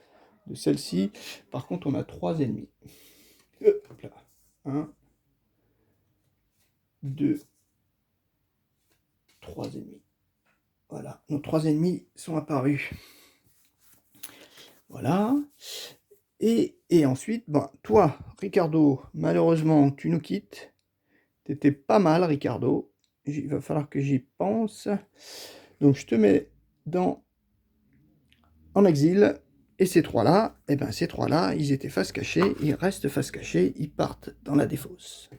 celle-ci. Par contre, on a 3 ennemis. Hop là. 1, 2, 3 ennemis. Voilà, nos 3 ennemis sont apparus. Voilà. Et ensuite, ben, toi, Ricardo, malheureusement, tu nous quittes. T'étais pas mal, Ricardo. Il va falloir que j'y pense. Donc, je te mets en exil. Et ces trois-là, eh ben, ces trois-là, ils étaient face cachée. Ils restent face cachée. Ils partent dans la défausse.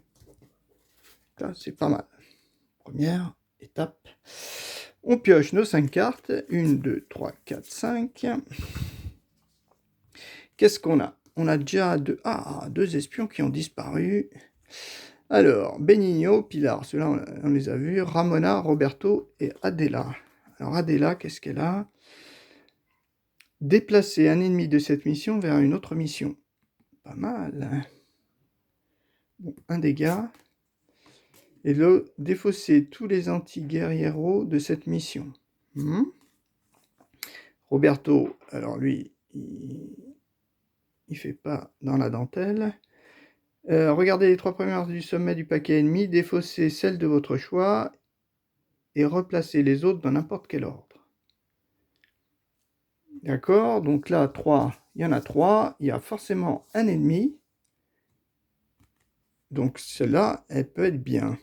Ça, c'est pas mal. Première étape. On pioche nos 5 cartes. 1, 2, 3, 4, 5. Qu'est-ce qu'on a? On a déjà deux espions qui ont disparu. Alors, Benigno, Pilar, ceux-là on les a vus. Ramona, Roberto et Adela. Alors Adela, qu'est-ce qu'elle a? Déplacer un ennemi de cette mission vers une autre mission. Pas mal. Bon, un dégât. Et là, défausser tous les anti-guerrieros de cette mission. Roberto, alors lui, il fait pas dans la dentelle. Regardez les 3 premières du sommet du paquet ennemi, défaussez celle de votre choix et replacez les autres dans n'importe quel ordre. D'accord, donc là, 3, il y en a 3, il y a forcément un ennemi. Donc celle-là, elle peut être bien.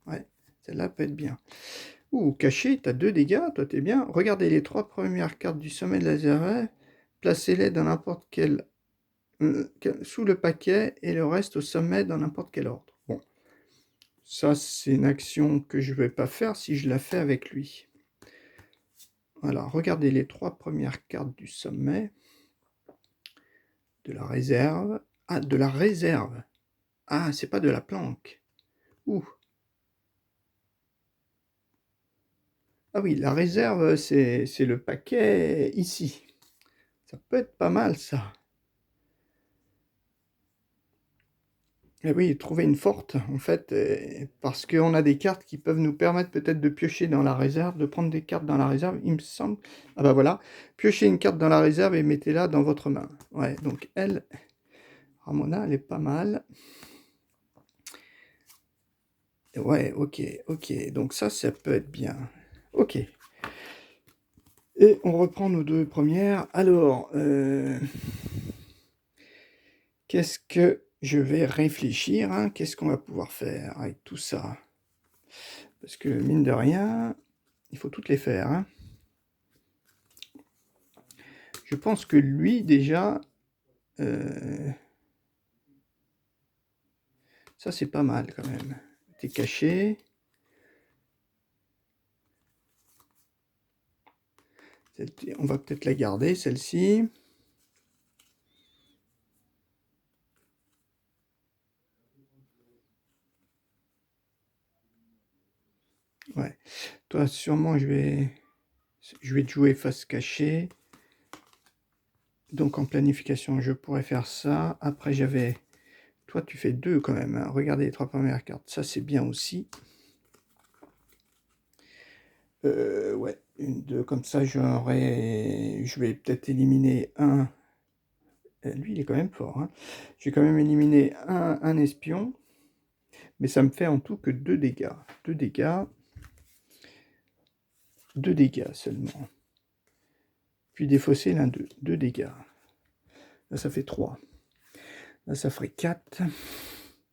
Ouais, celle-là peut être bien. Ouh, caché, t'as 2 dégâts, toi t'es bien. Regardez les 3 premières cartes du sommet de la Zéret, placez-les dans n'importe quel... sous le paquet et le reste au sommet dans n'importe quel ordre. Bon, ça c'est une action que je ne vais pas faire si je la fais avec lui. Voilà, regardez les 3 premières cartes du sommet. De la réserve. Ah, de la réserve. Ah, c'est pas de la planque. Ouh. Ah oui, la réserve, c'est le paquet ici. Ça peut être pas mal, ça. Et oui, trouver une forte, en fait, parce qu'on a des cartes qui peuvent nous permettre peut-être de piocher dans la réserve, de prendre des cartes dans la réserve, il me semble. Ah bah voilà, piochez une carte dans la réserve et mettez-la dans votre main. Ouais, donc elle, Ramona, elle est pas mal. Ouais, ok, donc ça peut être bien. Ok. Et on reprend nos deux premières. Alors, qu'est-ce que je vais réfléchir, hein? Qu'est-ce qu'on va pouvoir faire avec tout ça? Parce que, mine de rien, il faut toutes les faire, hein. Je pense que lui, déjà, ça c'est pas mal quand même. T'es caché. On va peut-être la garder, celle-ci. Ouais. Toi, sûrement, je vais te jouer face cachée. Donc, en planification, je pourrais faire ça. Après, j'avais... Toi, tu fais 2 quand même, hein. Regardez les 3 premières cartes. Ça, c'est bien aussi. Ouais, 1, 2, comme ça, je vais peut-être éliminer un... Lui, il est quand même fort, hein. Je vais quand même éliminer un espion. Mais ça me fait en tout que 2 dégâts. 2 dégâts. 2 dégâts seulement. Puis défausser l'un d'eux. 2 dégâts. Là, ça fait 3. Là, ça ferait 4.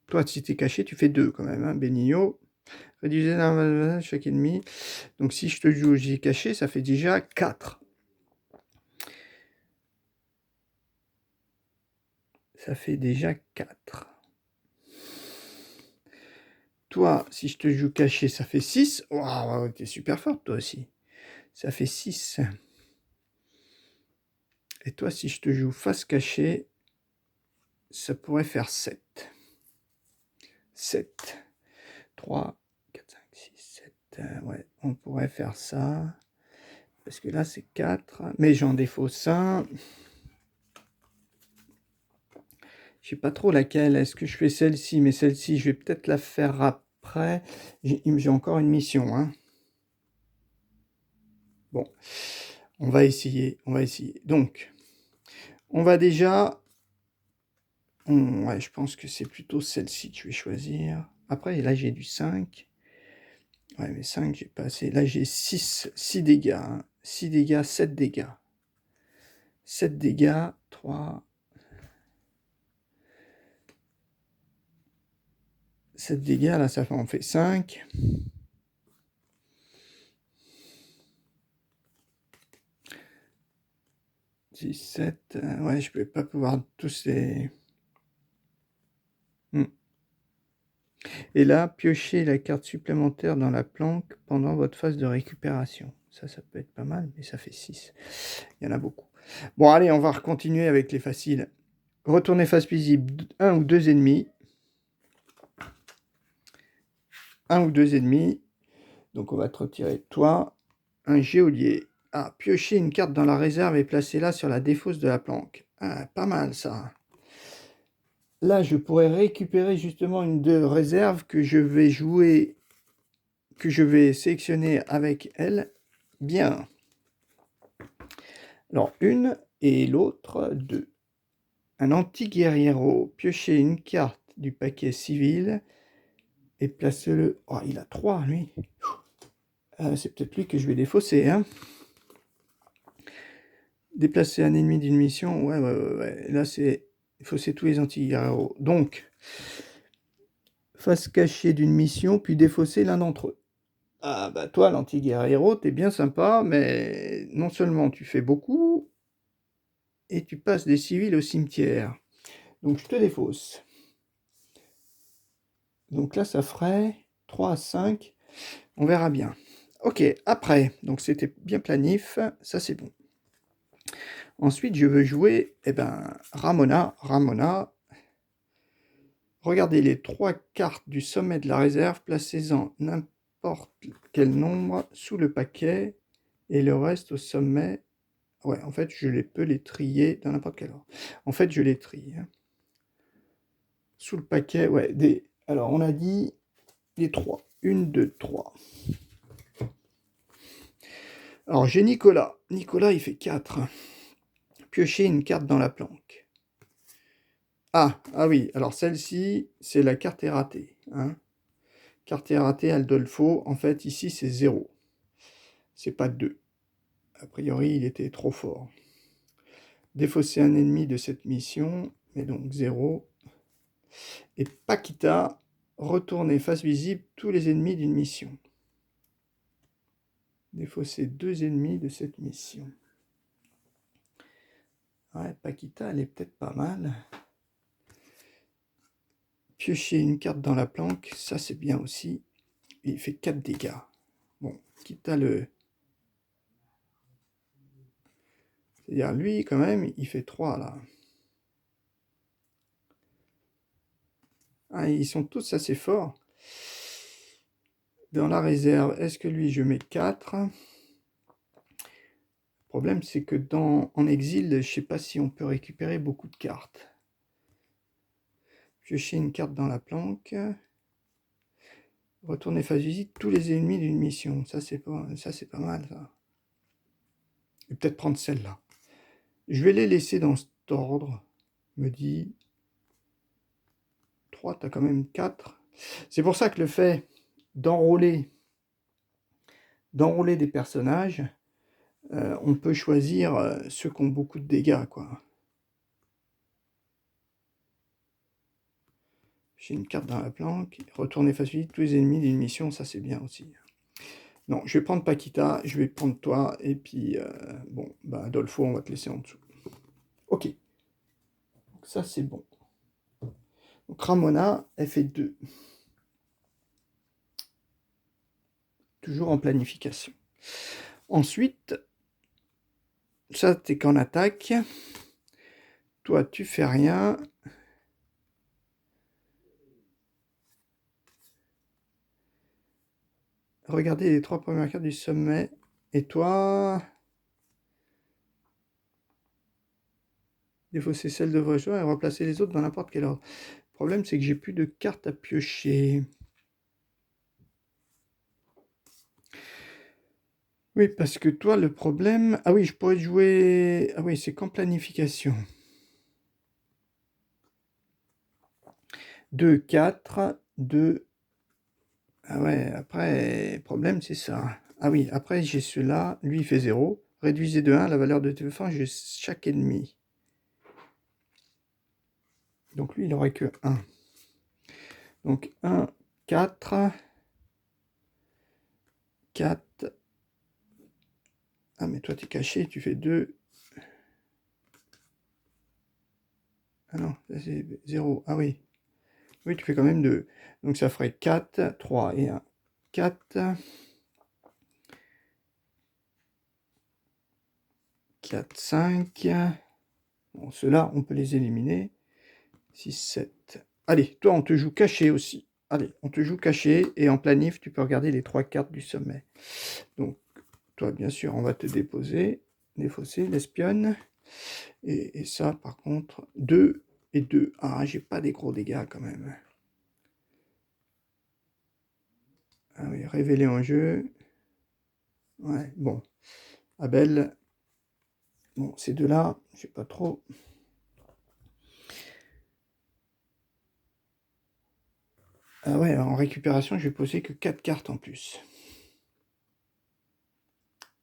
Toi, si t'es caché, tu fais 2 quand même, hein, Benigno. Réduisez chaque ennemi. Donc, si je te joue j'ai caché, ça fait déjà 4. Ça fait déjà 4. Toi, si je te joue caché, ça fait 6. Waouh, t'es super forte, toi aussi. Ça fait 6. Et toi, si je te joue face cachée, ça pourrait faire 7. 7. 3, 4, 5, 6, 7. Ouais, on pourrait faire ça. Parce que là, c'est 4. Mais j'en défausse un. Je sais pas trop laquelle. Est-ce que je fais celle-ci? Mais celle-ci, je vais peut-être la faire après. J'ai encore une mission, hein. Bon, on va essayer. On va essayer. Donc, on va déjà... Ouais, je pense que c'est plutôt celle-ci que je vais choisir. Après, là, j'ai du 5. Ouais, mais 5, j'ai pas assez. Là, j'ai 6 dégâts, hein. 6 dégâts, 7 dégâts. 7 dégâts, 3... 7 dégâts, là, ça en fait 5. 6, 7... ouais, je ne vais pas pouvoir tous les... Et là, piochez la carte supplémentaire dans la planque pendant votre phase de récupération. Ça peut être pas mal, mais ça fait 6. Il y en a beaucoup. Bon, allez, on va continuer avec les faciles. Retournez face visible, 1 ou 2 ennemis. 1 ou 2 ennemis. Donc, on va te retirer toi. Un geôlier. Ah, piochez une carte dans la réserve et placez-la sur la défausse de la planque. Ah, pas mal, ça. Là, je pourrais récupérer justement une de réserve que je vais jouer, que je vais sélectionner avec elle. Bien. Alors, une et l'autre, 2. Un anti-guerriero. Piochez une carte du paquet civil et placez-le... Oh, il a 3, lui. C'est peut-être lui que je vais défausser, hein. Déplacer un ennemi d'une mission. Ouais. Là, c'est... Défausser tous les anti-guerriero. Donc, face cachée d'une mission, puis défausser l'un d'entre eux. Ah bah toi, l'anti-guerriero, t'es bien sympa, mais non seulement tu fais beaucoup, et tu passes des civils au cimetière. Donc je te défausse. Donc là, ça ferait 3 à 5. On verra bien. Ok, après, donc c'était bien planif, ça c'est bon. Ensuite, je veux jouer, Ramona. Regardez les 3 cartes du sommet de la réserve, placez-en n'importe quel nombre sous le paquet, et le reste au sommet. Ouais, en fait, je peux les trier dans n'importe quel ordre. En fait, je les trie. Hein. Sous le paquet, ouais, alors, on a dit les 3. 1, 2, 3. Alors, j'ai Nicolas. Nicolas, il fait 4. Piocher une carte dans la planque. Ah oui, alors celle-ci, c'est la carte est ratée. Hein. Carte est ratée, Aldolfo. En fait, ici, c'est 0. C'est pas 2. A priori, il était trop fort. Défausser un ennemi de cette mission, mais donc 0. Et Paquita, retourner face visible tous les ennemis d'une mission. Défausser 2 ennemis de cette mission. Ouais, Paquita, elle est peut-être pas mal. Piocher une carte dans la planque, ça c'est bien aussi. Il fait 4 dégâts. Bon, quitte à le... C'est-à-dire lui, quand même, il fait 3 là. Ah, ils sont tous assez forts. Dans la réserve, est-ce que lui, je mets 4? Le problème, c'est que en exil, je ne sais pas si on peut récupérer beaucoup de cartes. Piocher une carte dans la planque. Retourner phase visite tous les ennemis d'une mission. Ça, c'est pas mal, ça. Je vais peut-être prendre celle-là. Je vais les laisser dans cet ordre. Me dit 3, tu as quand même 4. C'est pour ça que le fait d'enrôler des personnages, on peut choisir ceux qui ont beaucoup de dégâts, quoi. J'ai une carte dans la planque. Retourner face visite tous les ennemis d'une mission, ça c'est bien aussi. Non, je vais prendre Paquita, je vais prendre toi, et puis, bon, bah Adolfo, on va te laisser en dessous. Ok. Donc ça c'est bon. Donc Ramona, elle fait 2. Toujours en planification. Ensuite, ça t'es qu'en attaque. Toi, tu fais rien. Regardez les 3 premières cartes du sommet. Et toi... Défausser celle de vos joueurs et replacer les autres dans n'importe quel ordre. Le problème, c'est que j'ai plus de cartes à piocher. Oui, parce que toi, le problème... Ah oui, je pourrais jouer... Ah oui, c'est qu'en planification. 2, 4, 2... Ah ouais, après, le problème, c'est ça. Ah oui, après, j'ai ceux-là. Lui, il fait 0. Réduisez de 1 la valeur de défense de chaque ennemi. Donc lui, il n'aurait que 1. Donc 1, 4... 4... Ah, mais toi, t'es caché, tu fais 2... Ah non, c'est 0. Ah oui. Oui, tu fais quand même 2. Donc ça ferait 4, 3 et 1. 4, 4, 5. Bon, ceux-là, on peut les éliminer. 6, 7. Allez, toi, on te joue caché aussi. Allez, on te joue caché. Et en planif, tu peux regarder les 3 cartes du sommet. Donc, toi, bien sûr, on va te déposer. Défausser, l'espionne. Et ça, par contre, 2 et 2. Ah, j'ai pas des gros dégâts quand même. Ah oui, révéler en jeu. Ouais, bon. Abel. Bon, ces deux-là, je sais pas trop. Ah ouais, en récupération, je vais poser que 4 cartes en plus.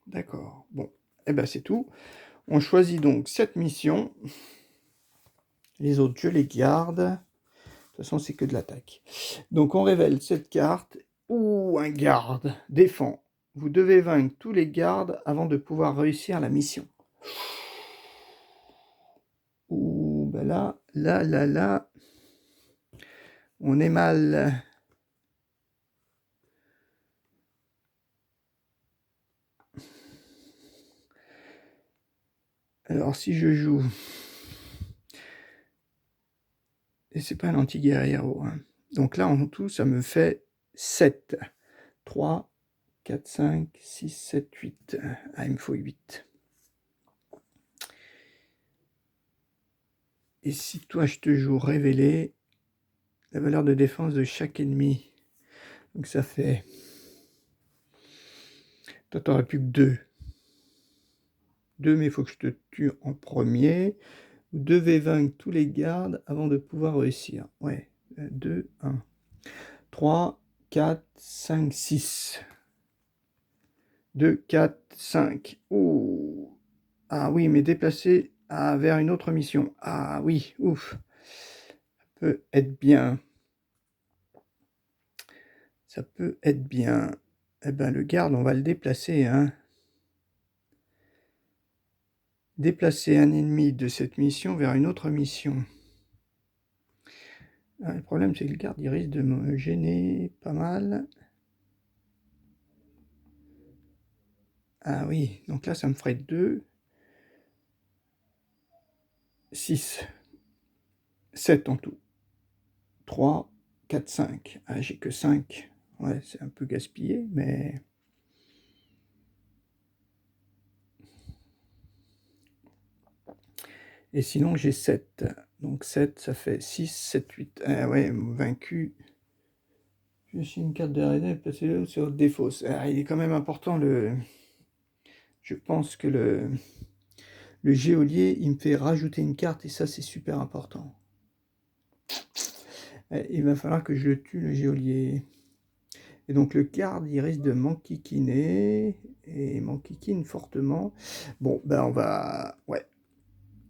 D'accord. Bon, eh ben c'est tout. On choisit donc cette mission. Les autres, je les garde. De toute façon, c'est que de l'attaque. Donc, on révèle cette carte. Ouh, un garde. Défend. Vous devez vaincre tous les gardes avant de pouvoir réussir la mission. Ouh, ben là. On est mal. Alors, si je joue... Et c'est pas un anti-guerriero. Hein. Donc là, en tout, ça me fait 7. 3, 4, 5, 6, 7, 8. Ah, il me faut 8. Et si toi, je te joue révéler la valeur de défense de chaque ennemi. Donc ça fait... Toi, t'aurais plus que 2. 2, mais il faut que je te tue en premier. Vous devez vaincre tous les gardes avant de pouvoir réussir. Ouais, 2, 1. 3, 4, 5, 6. 2, 4, 5. Ouh. Ah oui, mais déplacer vers une autre mission. Ah oui, ouf. Ça peut être bien. Ça peut être bien. Eh ben, le garde, on va le déplacer, hein. Déplacer un ennemi de cette mission vers une autre mission. Ah, le problème, c'est que le garde, il risque de me gêner pas mal. Ah oui, donc là, ça me ferait 2, 6, 7 en tout. 3, 4, 5. Ah, j'ai que 5. Ouais, c'est un peu gaspillé, mais... Et sinon, j'ai 7. Donc 7, ça fait 6, 7, 8. Ah ouais, vaincu. Je suis une carte de raid, placez-le sur défausse. Ah, il est quand même important le... Je pense que le geôlier, il me fait rajouter une carte et ça, c'est super important. Il va falloir que je le tue, le geôlier. Et donc le garde, il risque de m'enquiquiner et m'enquiquine fortement. Bon, ben on va... Ouais.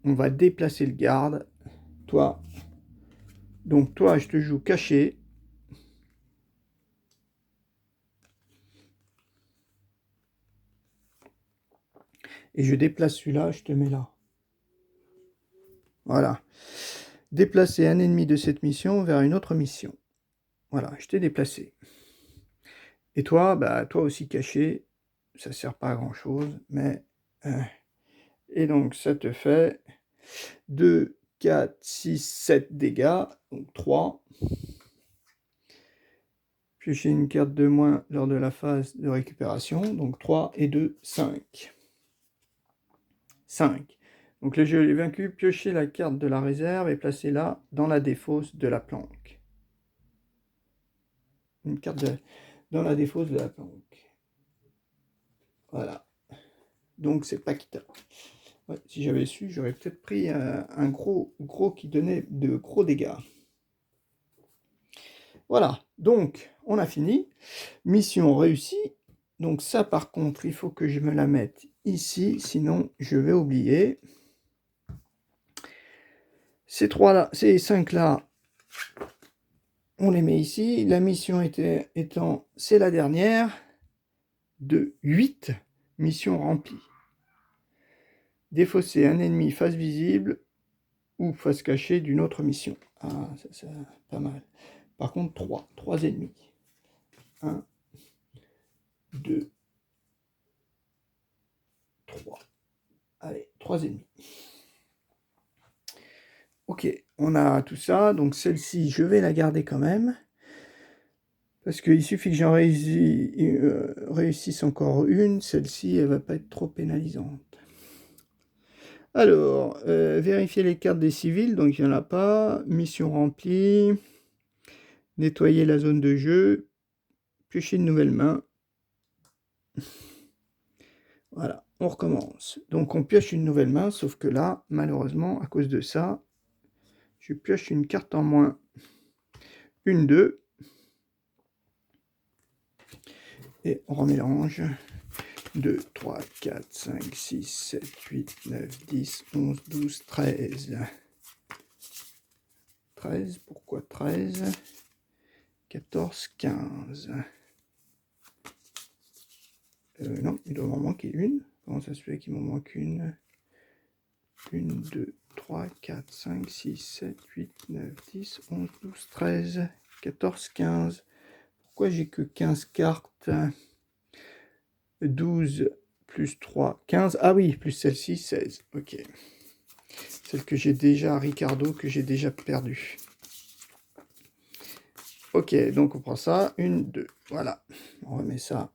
On va déplacer le garde. Toi. Donc toi, je te joue caché. Et je déplace celui-là, je te mets là. Voilà. Déplacer un ennemi de cette mission vers une autre mission. Voilà, je t'ai déplacé. Et toi, bah, toi aussi caché. Ça sert pas à grand chose, mais... et donc, ça te fait 2, 4, 6, 7 dégâts. Donc 3. Piocher une carte de moins lors de la phase de récupération. Donc 3 et 2, 5. 5. Donc le jeu est vaincu, piochez la carte de la réserve et placez-la dans la défausse de la planque. Une carte dans la défausse de la planque. Voilà. Donc c'est Paquita. Ouais, si j'avais su, j'aurais peut-être pris un gros qui donnait de gros dégâts. Voilà, donc on a fini. Mission réussie. Donc ça par contre, il faut que je me la mette ici, sinon je vais oublier. Ces 3-là, ces 5-là, on les met ici. La mission étant, c'est la dernière de 8 missions remplies. Défausser un ennemi face visible ou face cachée d'une autre mission. Ah, ça c'est pas mal. Par contre, 3 ennemis. 1, 2, 3. Allez, 3 ennemis. Ok, on a tout ça. Donc celle-ci, je vais la garder quand même. Parce qu'il suffit que j'en réussisse encore une. Celle-ci, elle va pas être trop pénalisante. Alors, vérifier les cartes des civils. Donc, il n'y en a pas. Mission remplie. Nettoyer la zone de jeu. Piocher une nouvelle main. Voilà, on recommence. Donc, on pioche une nouvelle main. Sauf que là, malheureusement, à cause de ça, je pioche une carte en moins. 1, 2. Et on remélange. 2, 3, 4, 5, 6, 7, 8, 9, 10, 11, 12, 13. 13, pourquoi 13? 14, 15. Non, il doit m'en manquer une. Comment ça se fait qu'il m'en manque une? 1, 2, 3, 4, 5, 6, 7, 8, 9, 10, 11, 12, 13, 14, 15. Pourquoi j'ai que 15 cartes? 12 plus 3, 15. Ah oui, plus celle-ci, 16. Ok. Celle que j'ai déjà, Ricardo, que j'ai déjà perdu. Ok, donc on prend ça. 1, 2. Voilà. On remet ça.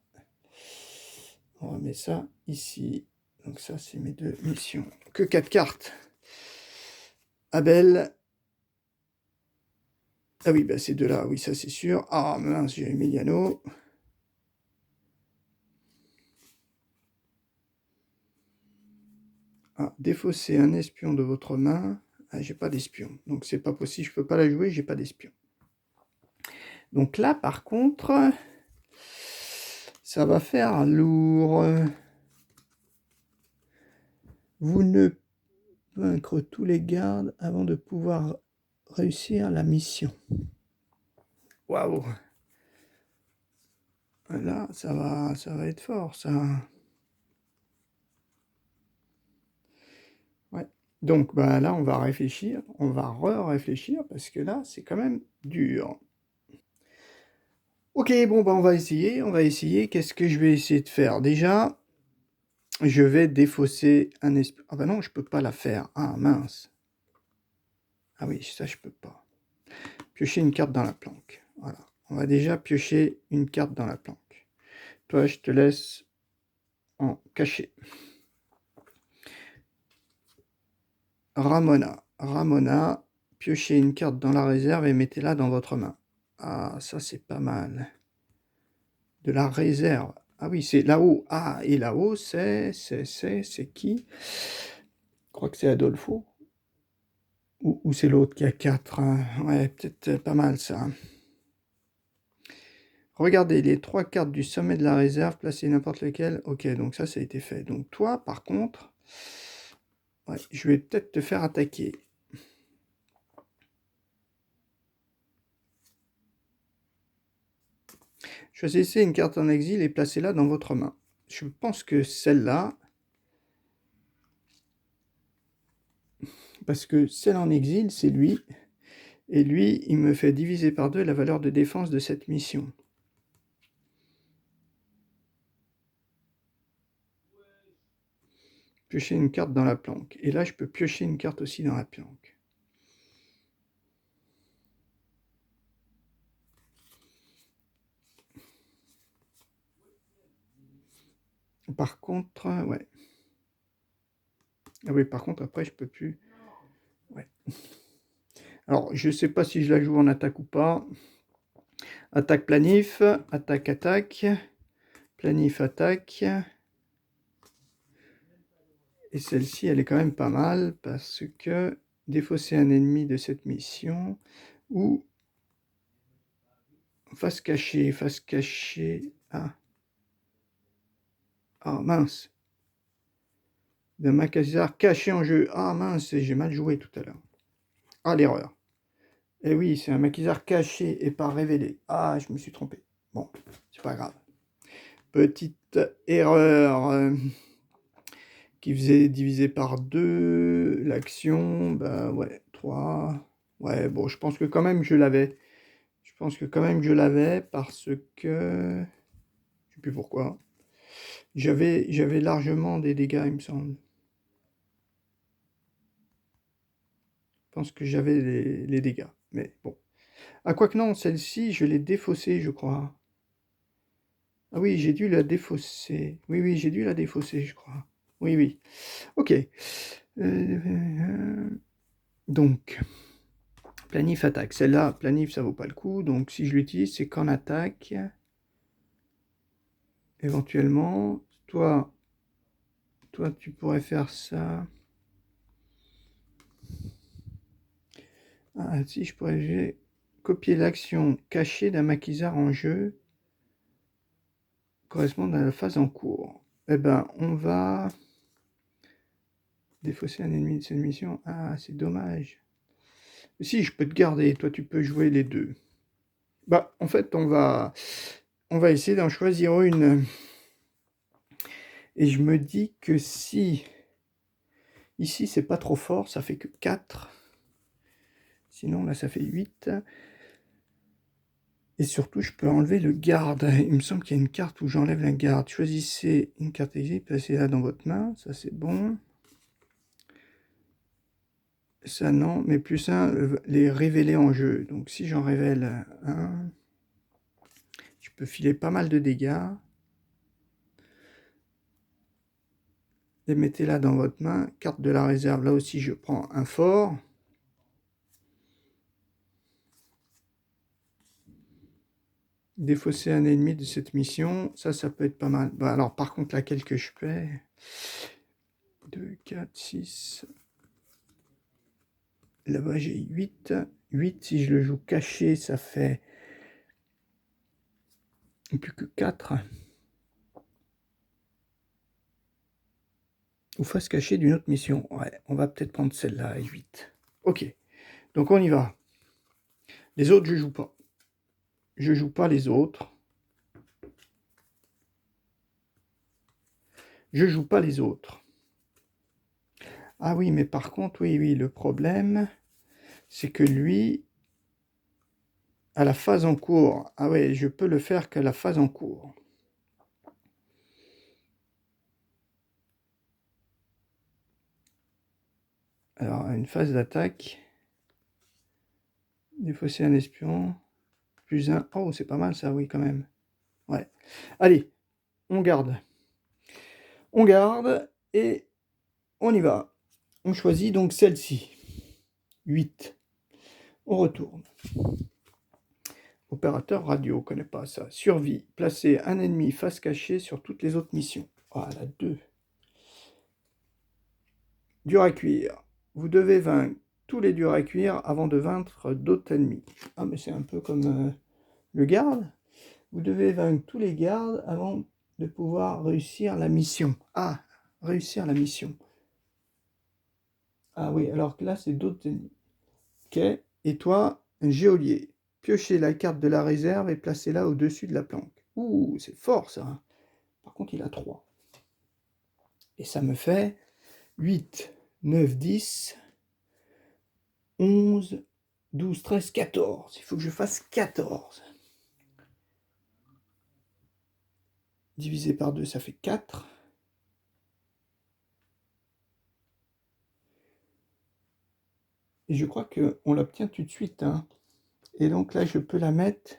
On remet ça ici. Donc ça, c'est mes 2 missions. Que 4 cartes. Abel. Ah oui, bah ces deux-là, oui, ça c'est sûr. Ah mince, j'ai Emiliano. Ah, défausser un espion de votre main. Ah, j'ai pas d'espion. Donc c'est pas possible, je peux pas la jouer, j'ai pas d'espion. Donc là, par contre, Ça va faire lourd. Vous ne vaincre tous les gardes avant de pouvoir réussir la mission. Waouh! Là, ça va être fort, ça. Ouais. Donc, bah, là, on va réfléchir. On va réfléchir parce que là, c'est quand même dur. Ok, bon, bah, on va essayer. On va essayer. Qu'est-ce que je vais essayer de faire? Déjà, je vais défausser un esprit. Ah bah non, je peux pas la faire. Ah mince. Ah oui, ça, je peux pas. Piocher une carte dans la planque. Voilà. On va déjà piocher une carte dans la planque. Toi, je te laisse en cacher. Ramona. Ramona, piochez une carte dans la réserve et mettez-la dans votre main. Ah, ça c'est pas mal. De la réserve. Ah oui, c'est là-haut. Ah, et là-haut, c'est qui? Je crois que c'est Adolfo. Ou c'est l'autre qui a 4. Ouais, peut-être pas mal ça. Regardez les 3 cartes du sommet de la réserve, placez n'importe lesquelles. Ok, donc ça a été fait. Donc toi, par contre, ouais, je vais peut-être te faire attaquer. Choisissez une carte en exil et placez-la dans votre main. Je pense que celle-là, parce que celle en exil, c'est lui, et lui, il me fait diviser par 2 la valeur de défense de cette mission. Piocher une carte dans la planque. Et là, je peux piocher une carte aussi dans la planque. Par contre, ouais. Ah oui, par contre, après, je peux plus... Ouais. Alors, je sais pas si je la joue en attaque ou pas. Attaque planif, attaque attaque, planif attaque. Et celle-ci, elle est quand même pas mal parce que défausser un ennemi de cette mission ou face cachée, face cachée. Ah, ah mince. D'un maquisard caché en jeu. Ah mince, j'ai mal joué tout à l'heure. Ah, l'erreur. Eh oui, c'est un maquisard caché et pas révélé. Ah, je me suis trompé. Bon, c'est pas grave. Petite erreur qui faisait diviser par 2 l'action. Bah ouais, 3. Ouais, bon, je pense que quand même je l'avais. Je pense que quand même je l'avais parce que... Je sais plus pourquoi. J'avais largement des dégâts, il me semble. Je pense que j'avais les dégâts. Mais bon. Ah, quoique non, celle-ci, je l'ai défaussée, je crois. Ah oui, j'ai dû la défausser. Oui, oui, j'ai dû la défausser, je crois. Oui, oui. Ok. Donc, planif attaque. Celle-là, planif, ça vaut pas le coup. Donc, si je l'utilise, c'est qu'en attaque. Éventuellement, toi, tu pourrais faire ça. Ah, si, je pourrais copier l'action cachée d'un maquisard en jeu correspondant à la phase en cours. Eh ben, on va défausser un ennemi de cette mission. Ah, c'est dommage. Si, je peux te garder. Toi, tu peux jouer les deux. Bah, en fait, on va essayer d'en choisir une. Et je me dis que si... Ici, c'est pas trop fort, ça fait que 4. Sinon, là, ça fait 8. Et surtout, je peux enlever le garde. Il me semble qu'il y a une carte où j'enlève la garde. Choisissez une carte exil, placez-la dans votre main. Ça, c'est bon. Ça, non. Mais plus un, les révéler en jeu. Donc, si j'en révèle un, je peux filer pas mal de dégâts. Et mettez-la dans votre main. Carte de la réserve. Là aussi, je prends un fort. Défausser un ennemi de cette mission. Ça peut être pas mal. Bah, alors, par contre, laquelle que je fais 2, 4, 6... Là-bas, j'ai 8. 8, si je le joue caché, ça fait plus que 4. ou face cachée d'une autre mission. Ouais, on va peut-être prendre celle-là, 8. Ok, donc on y va. Les autres, je joue pas. Je joue pas les autres. Je joue pas les autres. Ah oui, mais par contre, oui, le problème, c'est que lui, à la phase en cours, ah ouais, je peux le faire qu'à la phase en cours. Alors, une phase d'attaque, défausser un espion, plus un... Oh, c'est pas mal ça, oui, quand même. Ouais. Allez, on garde. On garde, et on y va. On choisit donc celle-ci. 8. On retourne. Opérateur radio, connaît pas ça. Survie, placer un ennemi face cachée sur toutes les autres missions. Ah, la 2. Dur à cuire. Vous devez vaincre tous les durs à cuire avant de vaincre d'autres ennemis. Ah, mais c'est un peu comme le garde. Vous devez vaincre tous les gardes avant de pouvoir réussir la mission. Ah, réussir la mission. Ah oui, alors que là, c'est d'autres ennemis. Ok. Et toi, un geôlier. Piochez la carte de la réserve et placez-la au-dessus de la planque. Ouh, c'est fort ça. Par contre, il a 3. Et ça me fait 8, 9, 10, 11, 12, 13, 14. Il faut que je fasse 14. Divisé par 2, ça fait 4. Et je crois qu'on l'obtient tout de suite. Hein. Et donc là, je peux la mettre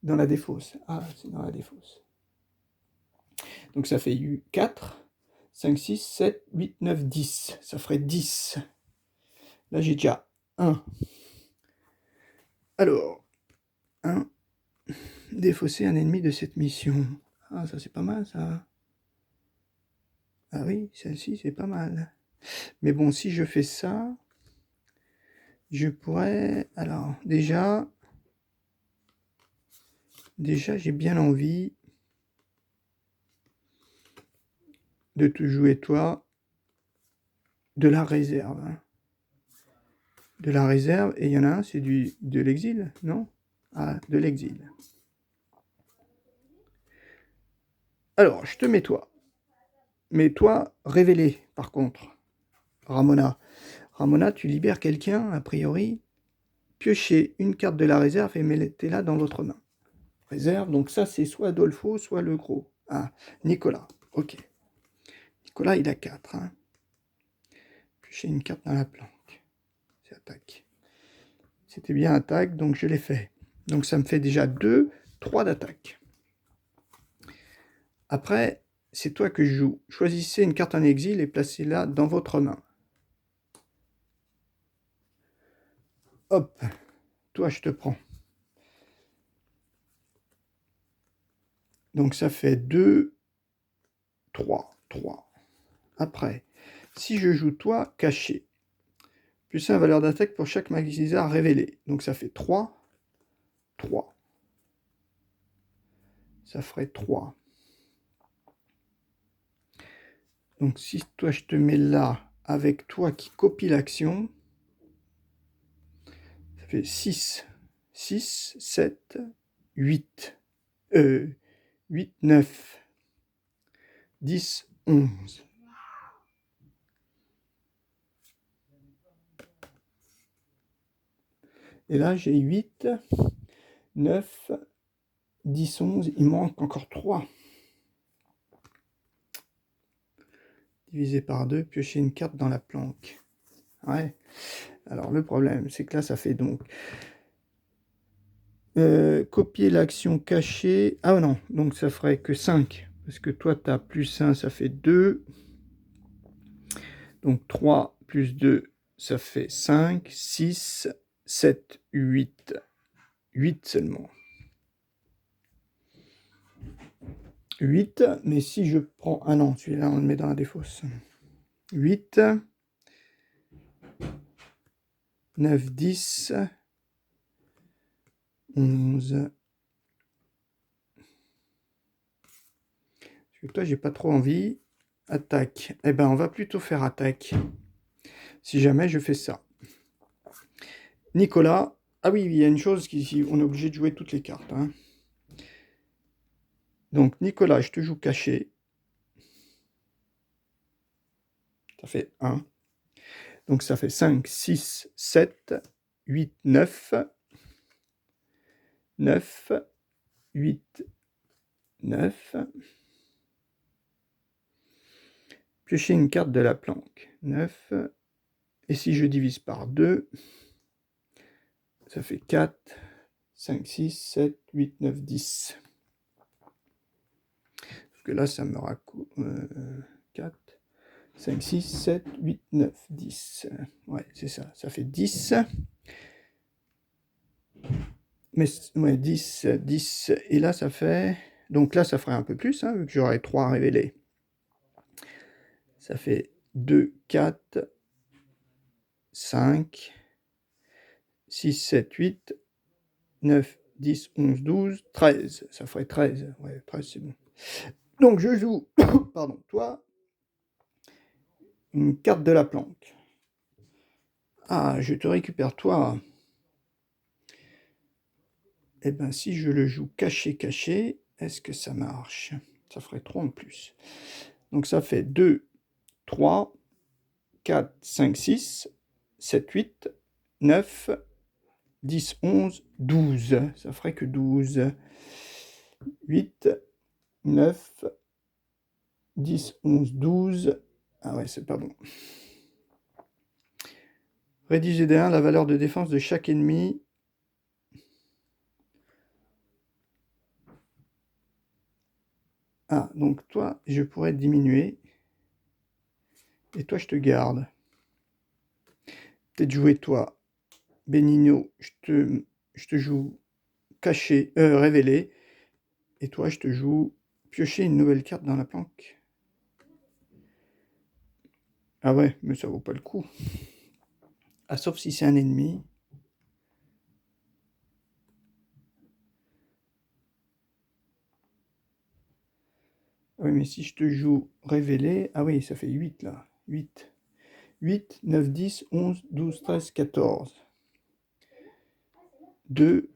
dans la défausse. Ah, c'est dans la défausse. Donc ça fait 4, 5, 6, 7, 8, 9, 10. Ça ferait 10. Là, j'ai déjà 1. Alors, 1. Défausser un ennemi de cette mission. Ah, ça c'est pas mal, ça. Ah oui, celle-ci, c'est pas mal. Mais bon, si je fais ça, je pourrais... Alors, déjà, j'ai bien envie de te jouer, toi, de la réserve. Hein. De la réserve, et il y en a un, c'est de l'exil, non? Ah, de l'exil. Alors, je te mets toi. Mais toi, révélé, par contre. Ramona. Ramona, tu libères quelqu'un, a priori. Piochez une carte de la réserve et mettez-la dans votre main. Réserve, donc ça, c'est soit Adolfo, soit le gros. Ah, Nicolas. Ok. Nicolas, il a 4. Hein. Piochez une carte dans la planque. C'est attaque. C'était bien attaque, donc je l'ai fait. Donc ça me fait déjà 2, 3 d'attaque. Après, c'est toi que je joue. Choisissez une carte en exil et placez-la dans votre main. Hop, toi je te prends. Donc ça fait 2, 3, 3. Après, si je joue toi, caché. Plus 1 valeur d'attaque pour chaque magisard révélé. Donc ça fait 3, 3. Ça ferait 3. Donc si toi je te mets là, avec toi qui copie l'action, ça fait 6, 6, 7, 8. 8, 9, 10, 11. Et là, j'ai 8, 9, 10, 11. Il manque encore 3. Divisé par 2, piocher une carte dans la planque. Ouais. Alors, le problème, c'est que là, ça fait donc... copier l'action cachée. Ah non, donc ça ferait que 5. Parce que toi, tu as plus 1, ça fait 2. Donc 3 plus 2, ça fait 5, 6, 7, 8. 8 seulement. 8, mais si je prends... Ah non, celui-là, on le met dans la défausse. 8, 9, 10, 11. Parce que toi, j'ai pas trop envie. Attaque. Eh ben, on va plutôt faire attaque. Si jamais je fais ça. Nicolas. Ah oui, il y a une chose, on est obligé de jouer toutes les cartes. Hein. Donc, Nicolas, je te joue caché. Ça fait 1. Donc, ça fait 5, 6, 7, 8, 9. 9, 8, 9. Piocher une carte de la planque. 9. Et si je divise par 2, ça fait 4, 5, 6, 7, 8, 9, 10. Parce que là, ça me raconte 4, 5, 6, 7, 8, 9, 10. Ouais, c'est ça. Ça fait 10. Mais ouais, 10, 10. Et là, ça fait... Donc là, ça ferait un peu plus, hein, vu que j'aurais 3 révélés. Ça fait 2, 4, 5, 6, 7, 8, 9, 10, 11, 12, 13. Ça ferait 13. Ouais, 13, c'est bon. Donc, je joue, pardon, toi, une carte de la planque. Ah, je te récupère, toi. Eh bien, si je le joue caché, est-ce que ça marche? Ça ferait 3 en plus. Donc, ça fait 2, 3, 4, 5, 6, 7, 8, 9, 10, 11, 12. Ça ferait que 12. 8, 9, 10, 11, 12. Ah ouais, c'est pas bon. Rédiger des 1 la valeur de défense de chaque ennemi. Ah, donc toi, je pourrais diminuer. Et toi, je te garde. Peut-être jouer toi. Benigno, je te joue caché, révélé. Et toi, je te joue piocher une nouvelle carte dans la planque. Ah ouais, mais ça vaut pas le coup. Ah, sauf si c'est un ennemi. Oui, mais si je te joue révélé... Ah oui, ça fait 8 là. 8. 8, 9, 10, 11, 12, 13, 14. 2,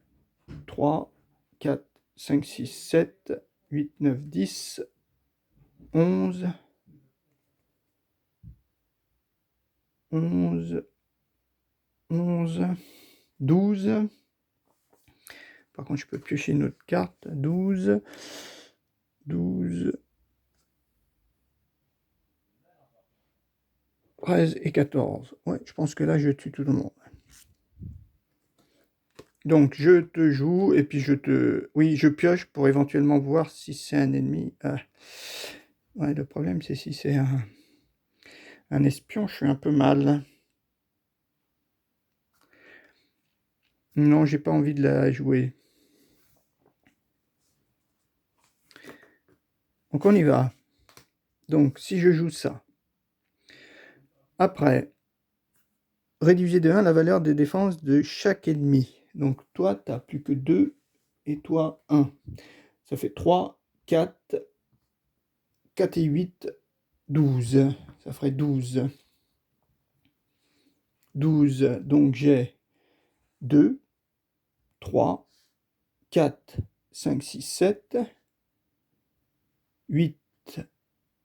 3, 4, 5, 6, 7, 8, 9, 10, 11, 11, 11, 12. Par contre, je peux piocher une autre carte. 12, 12, 13 et 14. Ouais, je pense que là, je tue tout le monde. Donc, je te joue et puis je te... Oui, je pioche pour éventuellement voir si c'est un ennemi. Ah. Ouais, le problème, c'est si c'est un espion, je suis un peu mal. Non, j'ai pas envie de la jouer. Donc, on y va. Donc, si je joue ça. Après, rédiger de 1 la valeur des défenses de chaque ennemi. Donc, toi, tu n'as plus que 2 et toi, 1. Ça fait 3, 4, 4 et 8, 12. Ça ferait 12. 12, donc j'ai 2, 3, 4, 5, 6, 7, 8,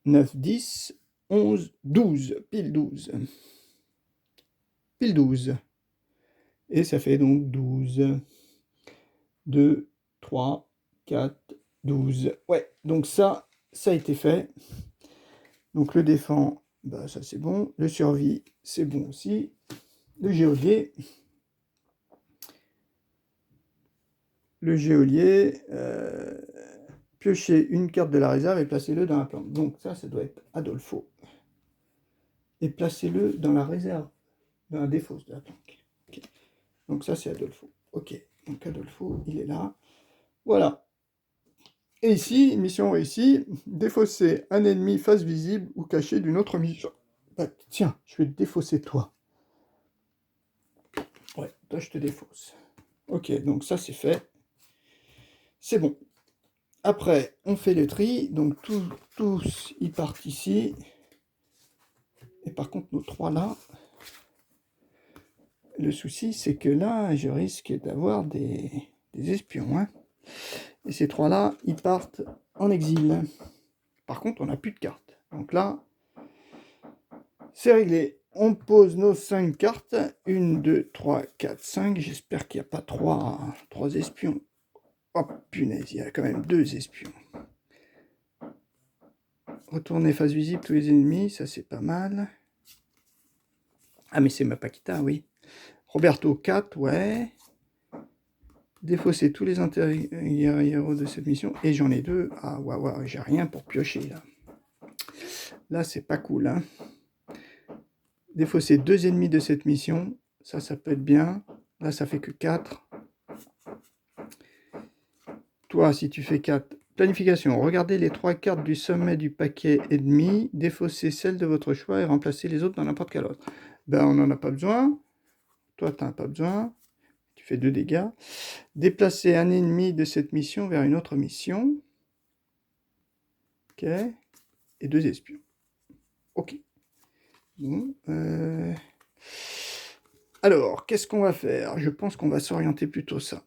9, 10, 11, 12. Pile 12. Pile 12. Et ça fait donc 12. 2, 3, 4, 12. Ouais, donc ça a été fait. Donc le défend, bah ça c'est bon. Le survie, c'est bon aussi. Le geôlier. Le geôlier, piochez une carte de la réserve et placez-le dans la planque. Donc ça doit être Adolfo. Et placez-le dans la réserve, dans la défausse de la planque. Okay. Donc ça c'est Adolfo. Ok, donc Adolfo, il est là. Voilà. Et ici, mission réussie, défausser un ennemi face visible ou caché d'une autre mission. Bah, tiens, je vais te défausser toi. Ouais, toi je te défausse. Ok, donc ça c'est fait. C'est bon. Après, on fait le tri. Donc, tous, ils partent ici. Et par contre, nos 3 là, le souci, c'est que là, je risque d'avoir des espions. Hein. Et ces 3 là, ils partent en exil. Par contre, on n'a plus de cartes. Donc là, c'est réglé. On pose nos 5 cartes. 1, 2, 3, 4, 5. J'espère qu'il n'y a pas 3 espions. Oh punaise, il y a quand même 2 espions. Retourner face visible tous les ennemis, ça c'est pas mal. Ah mais c'est ma Paquita, oui. Roberto 4, ouais. Défausser tous les intérieurs de cette mission. Et j'en ai 2. Ah ouais, j'ai rien pour piocher là. Là c'est pas cool. Hein. Défausser 2 ennemis de cette mission. Ça peut être bien. Là ça fait que 4. Toi si tu fais 4. Planification. Regardez les 3 cartes du sommet du paquet ennemi. Défaussez celle de votre choix et remplacez les autres dans n'importe quelle autre. Ben on n'en a pas besoin. Toi tu n'en as pas besoin. Tu fais 2 dégâts. Déplacer un ennemi de cette mission vers une autre mission. Ok. Et 2 espions. Ok. Bon. Alors, qu'est-ce qu'on va faire? Je pense qu'on va s'orienter plutôt ça.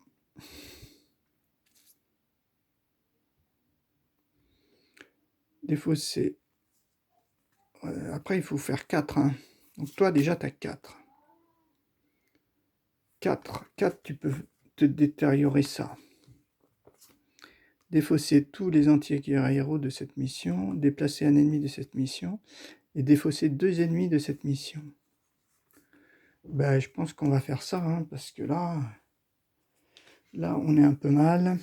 Défausser. Après, il faut faire 4. Hein. Donc toi, déjà, tu as 4. 4, tu peux te détériorer ça. Défausser tous les anti-héros de cette mission. Déplacer un ennemi de cette mission. Et défausser 2 ennemis de cette mission. Ben, je pense qu'on va faire ça, hein, parce que là, on est un peu mal.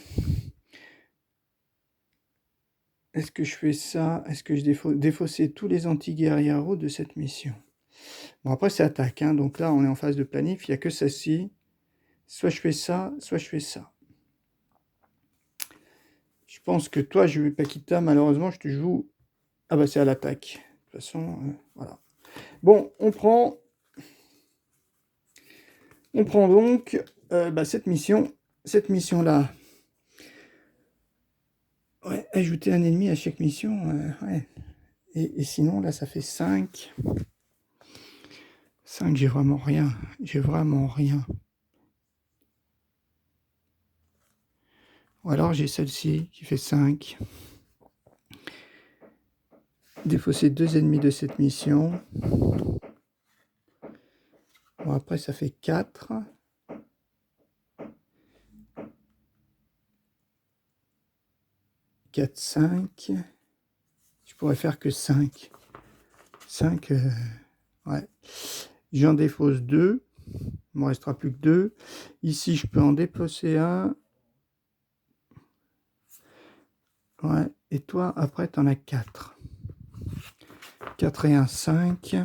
Est-ce que je fais ça? Est-ce que je défausser tous les anti-guerrieros de cette mission? Bon, après, c'est attaque, hein, donc là, on est en phase de planif, il n'y a que celle-ci. Soit je fais ça, soit je fais ça. Je pense que toi, je vais Paquita, malheureusement, je te joue... Ah bah, c'est à l'attaque. De toute façon, voilà. Bon, on prend donc cette mission. Cette mission-là. Ouais, ajouter un ennemi à chaque mission. Ouais. Et sinon, là, ça fait 5. 5, j'ai vraiment rien. J'ai vraiment rien. Ou alors, j'ai celle-ci qui fait 5. Défausser 2 ennemis de cette mission. Bon, après, ça fait 4. 4, 5. Je pourrais faire que 5. 5, ouais. J'en défausse 2. Il me restera plus que 2. Ici, je peux en défausser 1. Ouais. Et toi, après, tu en as 4. 4 et 1, 5.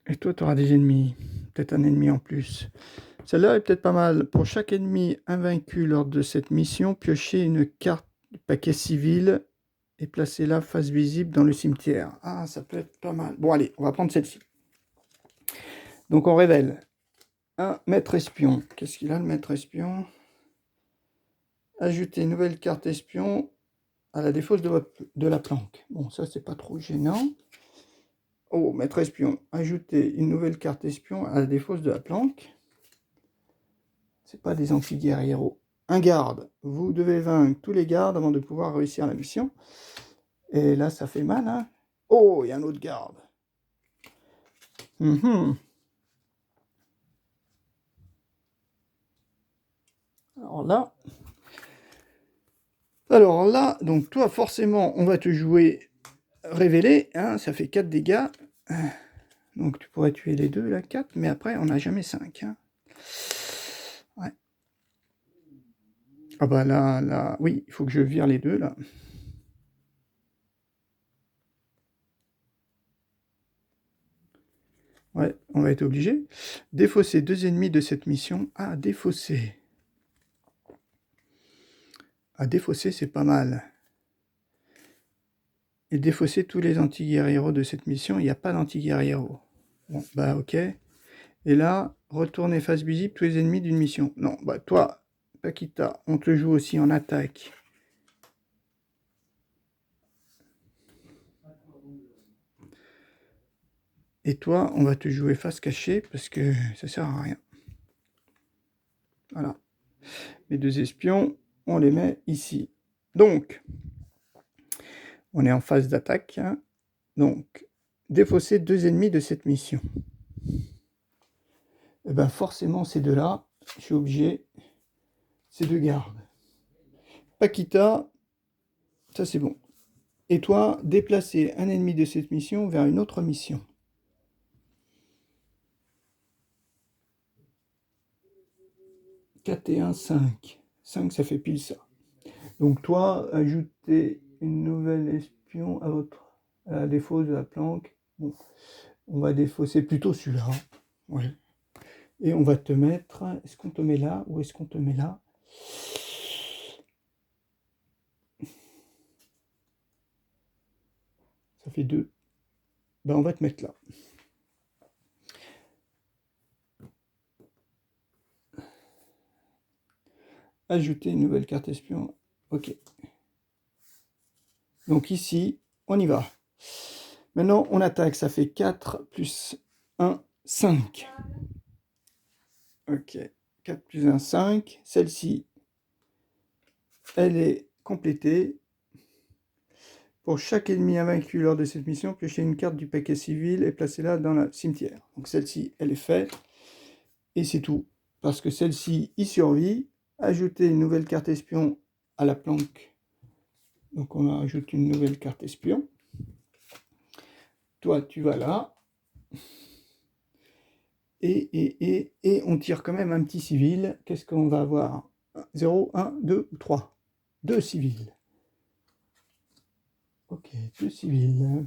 Et toi, tu auras des ennemis. Peut-être un ennemi en plus. Celle-là est peut-être pas mal. Pour chaque ennemi invaincu lors de cette mission, piochez une carte du paquet civil et placez-la face visible dans le cimetière. Ah, ça peut être pas mal. Bon, allez, on va prendre celle-ci. Donc, on révèle un maître espion. Qu'est-ce qu'il a, le maître espion? Ajouter une nouvelle carte espion à la défausse de la planque. Bon, ça, c'est pas trop gênant. Oh, maître espion. Ajouter une nouvelle carte espion à la défausse de la planque. C'est pas des anti-guerrieros. Un garde. Vous devez vaincre tous les gardes avant de pouvoir réussir la mission. Et là, ça fait mal, hein. Oh, il y a un autre garde. Alors là, donc toi, forcément, on va te jouer révélé. Hein, ça fait 4 dégâts. Donc tu pourrais tuer les deux, là, 4. Mais après, on n'a jamais 5. Hein. Ouais. Ah bah là, oui, il faut que je vire les deux, là. Ouais, on va être obligé. Défausser 2 ennemis de cette mission. Ah, défausser. Ah, défausser, c'est pas mal. Et défausser tous les anti-guerrieros de cette mission. Il n'y a pas d'anti-guerrieros. Bon, bah ok. Et là, retourner face visible tous les ennemis d'une mission. Non, bah toi, Paquita, on te joue aussi en attaque. Et toi, on va te jouer face cachée parce que ça sert à rien. Voilà. Les deux espions, on les met ici. Donc, on est en phase d'attaque. Hein. Donc, défausser 2 ennemis de cette mission. Et bien forcément, ces deux-là, je suis obligé, ces deux gardes. Paquita, ça c'est bon. Et toi, déplacer un ennemi de cette mission vers une autre mission. K1, 5. 5, ça fait pile ça. Donc toi, ajouter une nouvelle espion à la défausse de la planque. Bon, on va défausser plutôt celui-là. Ouais. Et on va te mettre... Est-ce qu'on te met là ou est-ce qu'on te met là? Ça fait 2. Ben, on va te mettre là. Ajouter une nouvelle carte espion. Ok. Donc ici, on y va. Maintenant, on attaque. Ça fait 4 plus 1, 5. Ok. 4 plus 1, 5. Celle-ci, elle est complétée. Pour chaque ennemi invaincu lors de cette mission, piochez une carte du paquet civil et placez-la dans le cimetière. Donc celle-ci, elle est faite. Et c'est tout. Parce que celle-ci y survit. Ajouter une nouvelle carte espion à la planque. Donc on ajoute une nouvelle carte espion. Toi, tu vas là. Et on tire quand même un petit civil. Qu'est-ce qu'on va avoir? 0, 1, 2 ou 3? 2 civils. Ok, 2 civils.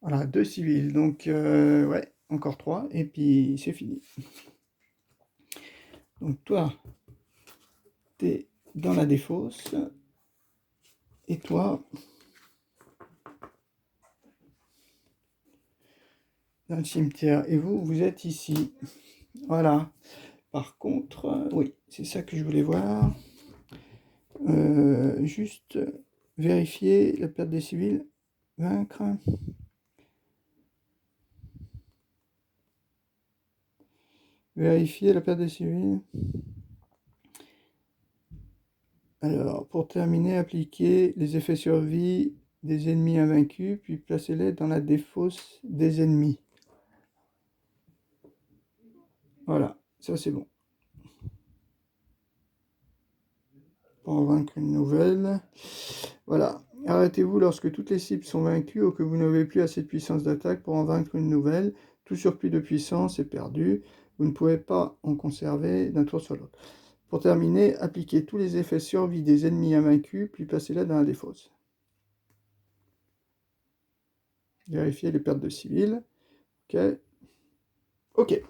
Voilà, 2 civils. Donc, ouais, encore 3. Et puis, c'est fini. Donc, toi, t'es dans la défausse. Et toi, dans le cimetière. Et vous, vous êtes ici. Voilà. Par contre, oui, c'est ça que je voulais voir. Juste vérifier la perte des civils. Vaincre. Vérifier la perte des civils. Alors, pour terminer, appliquez les effets survie des ennemis invaincus, puis placez-les dans la défausse des ennemis. Voilà, ça c'est bon. Pour en vaincre une nouvelle. Voilà. Arrêtez-vous lorsque toutes les cibles sont vaincues ou que vous n'avez plus assez de puissance d'attaque pour en vaincre une nouvelle. Tout surplus de puissance est perdu. Vous ne pouvez pas en conserver d'un tour sur l'autre. Pour terminer, appliquez tous les effets survie des ennemis invaincus, puis placez-les dans la défausse. Vérifiez les pertes de civils. Ok. Ok.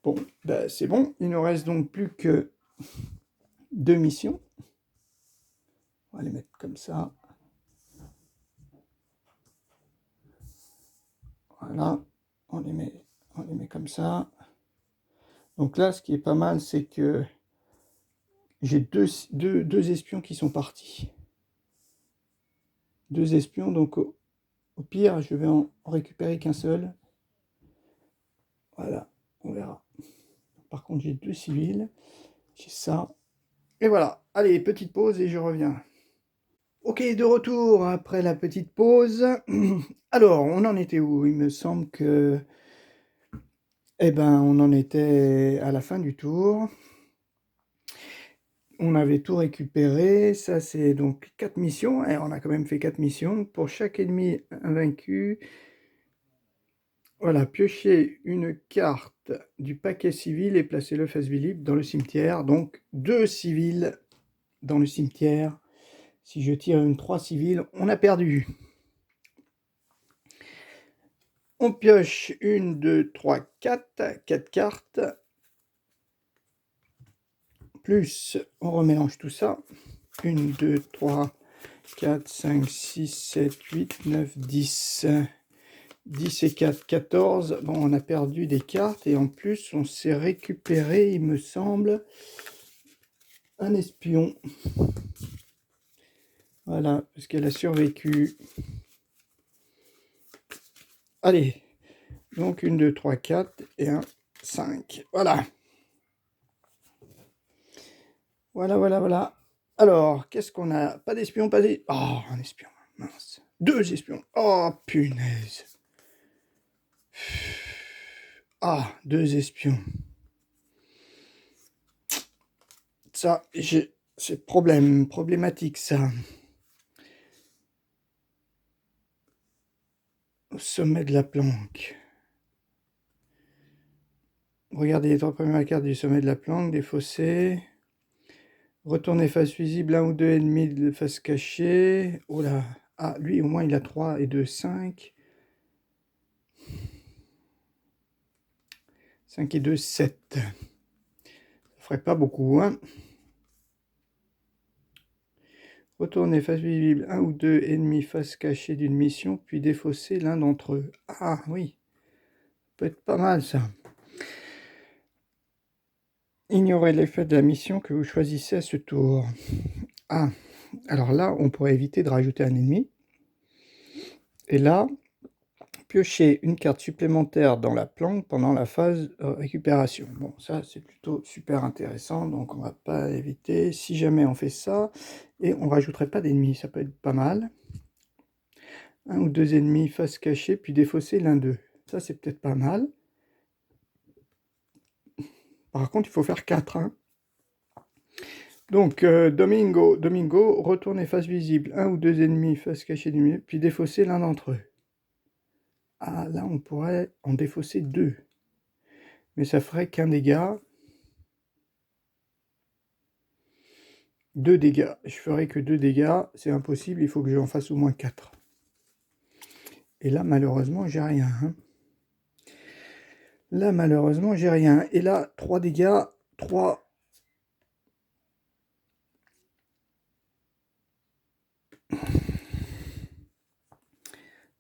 Bon, ben c'est bon. Il ne reste donc plus que 2 missions. On va les mettre comme ça. Voilà. On les met comme ça. Donc là, ce qui est pas mal, c'est que j'ai deux espions qui sont partis. 2 espions, donc au pire, je vais en récupérer qu'un seul. Voilà, on verra. Par contre, j'ai 2 civils. J'ai ça. Et voilà. Allez, petite pause et je reviens. Ok, de retour après la petite pause. Alors, on en était où? Il me semble que... Eh ben, on en était à la fin du tour. On avait tout récupéré. Ça, c'est donc 4 missions. Et on a quand même fait 4 missions. Pour chaque ennemi invaincu, voilà, piochez une carte du paquet civil et placez-le face visible dans le cimetière. Donc, 2 civils dans le cimetière. Si je tire une 3 civils, on a perdu. On pioche 1, 2, 3, 4. 4 cartes. Plus, on remélange tout ça. 1, 2, 3, 4, 5, 6, 7, 8, 9, 10. 10 et 4, 14. Bon, on a perdu des cartes et en plus, on s'est récupéré, il me semble, un espion. Voilà, parce qu'elle a survécu. Allez, donc 1, 2, 3, 4 et 1, 5. Voilà. Voilà. Alors, qu'est-ce qu'on a? Pas d'espion, pas d'espion. Oh, un espion, mince. 2 espions. Oh, punaise. Ah, 2 espions. Ça, c'est problématique, ça. Au sommet de la planque. Regardez les 3 premières cartes du sommet de la planque, défaussé. Retournez face visible, 1 ou 2 ennemis de face cachée. Oh là. Ah, lui, au moins, il a 3 et 2, 5. 5 et 2, 7. Ça ferait pas beaucoup, hein. Retournez face visible, 1 ou 2 ennemis face cachée d'une mission, puis défausser l'un d'entre eux. Ah oui, ça peut être pas mal ça. Ignorez l'effet de la mission que vous choisissez à ce tour. Ah, alors là, on pourrait éviter de rajouter un ennemi. Et là, piocher une carte supplémentaire dans la planque pendant la phase récupération. Bon, ça, c'est plutôt super intéressant, donc on va pas éviter. Si jamais on fait ça, et on rajouterait pas d'ennemis, ça peut être pas mal. 1 ou 2 ennemis face cachée, puis défausser l'un d'eux. Ça, c'est peut-être pas mal. Par contre, il faut faire 4. Hein. Donc, Domingo, retournez face visible, 1 ou 2 ennemis face cachée du milieu, puis défausser l'un d'entre eux. Ah, là, on pourrait en défausser 2. Mais ça ferait qu'un dégât. 2 dégâts. Je ferai que 2 dégâts. C'est impossible, il faut que j'en fasse au moins 4. Et là, malheureusement, j'ai rien. Hein. Là, malheureusement, j'ai rien. Et là, 3 dégâts. 3...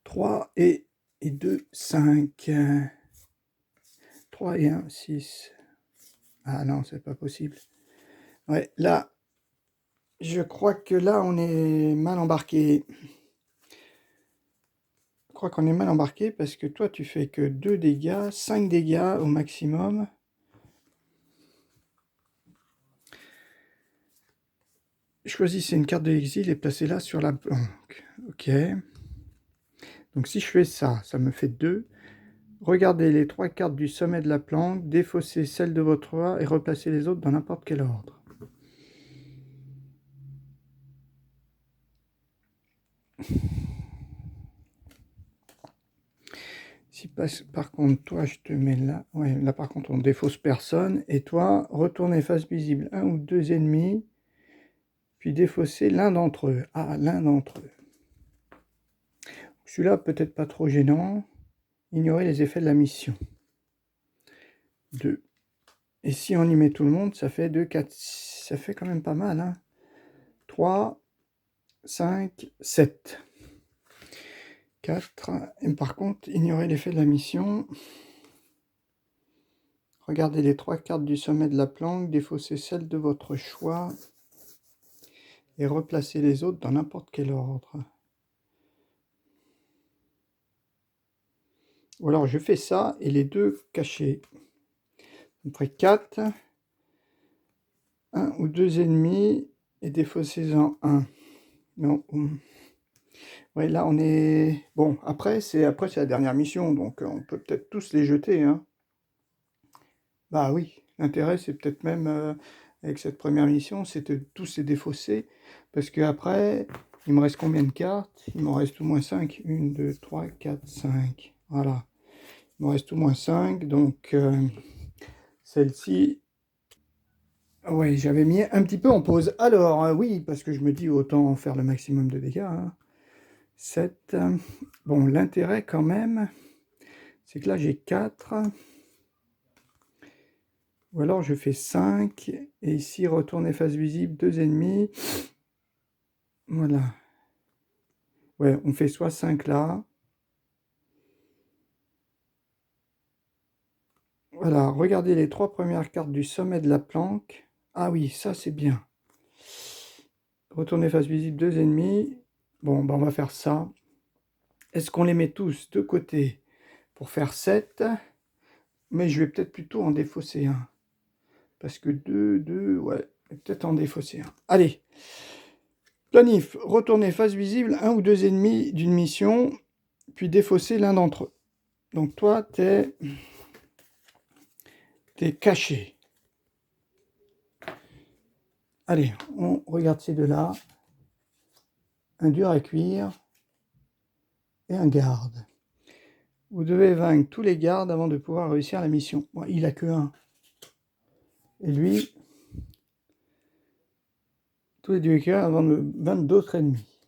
3 et 2, 5. 3 et 1, 6. Ah non, c'est pas possible. Ouais, là, je crois que là, on est mal embarqué. Je crois qu'on est mal embarqué parce que toi, tu fais que 2 dégâts, 5 dégâts au maximum. Choisissez une carte de l'exil et placez-la sur la planque. Ok. Donc si je fais ça, ça me fait 2. Regardez les 3 cartes du sommet de la planque, défaussez celle de votre roi et replacez les autres dans n'importe quel ordre. Si par contre, toi, je te mets là. Ouais, là par contre, on défausse personne. Et toi, retournez face visible 1 ou 2 ennemis, puis défaussez l'un d'entre eux. Ah, l'un d'entre eux. Celui-là, peut-être pas trop gênant. Ignorez les effets de la mission. 2. Et si on y met tout le monde, ça fait 2, 4, ça fait quand même pas mal. Hein. 3, 5, 7. 4. Et par contre, ignorez l'effet de la mission. Regardez les 3 cartes du sommet de la planque, défaussez celle de votre choix et replacez les autres dans n'importe quel ordre. Ou alors je fais ça et les 2 cachés. Après 4, 1 ou 2 ennemis et défaussez-en 1. Non. Ouais, là on est... Bon, après c'est la dernière mission, donc on peut peut-être tous les jeter. Hein. Bah oui, l'intérêt c'est peut-être même, avec cette première mission, c'est de tous les défausser. Parce que après, il me reste combien de cartes? Il m'en reste au moins 5. 1, 2, 3, 4, 5. Voilà. Il me reste au moins 5, donc celle-ci... Ouais, j'avais mis un petit peu en pause. Alors, oui, parce que je me dis autant faire le maximum de dégâts. Hein. 7. Bon, l'intérêt quand même, c'est que là j'ai 4. Ou alors je fais 5. Et ici, retourner face visible, 2 ennemis. Voilà. Ouais, on fait soit 5 là. Voilà, regardez les 3 premières cartes du sommet de la planque. Ah oui, ça c'est bien. Retourner face visible 2 ennemis. Bon, ben on va faire ça. Est-ce qu'on les met tous de côté pour faire 7? Mais je vais peut-être plutôt en défausser un. Parce que 2, ouais, peut-être en défausser un. Allez. Planif, retourner face visible 1 ou 2 ennemis d'une mission, puis défausser l'un d'entre eux. Donc toi, t'es caché. Allez, on regarde ces deux-là. Un dur à cuire et un garde. Vous devez vaincre tous les gardes avant de pouvoir réussir la mission. Bon, il a que un. Et lui, tous les deux cœurs avant de vaincre d'autres ennemis.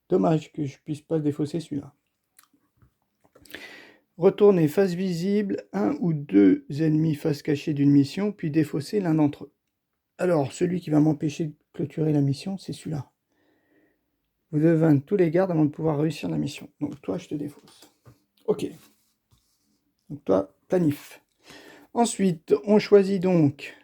Dommage que je puisse pas défausser celui-là. Retourner face visible, 1 ou 2 ennemis face cachée d'une mission, puis défausser l'un d'entre eux. Alors, celui qui va m'empêcher de clôturer la mission, c'est celui-là. Vous devez vaincre tous les gardes avant de pouvoir réussir la mission. Donc toi, je te défausse. Ok. Donc toi, planif. Ensuite, on choisit donc,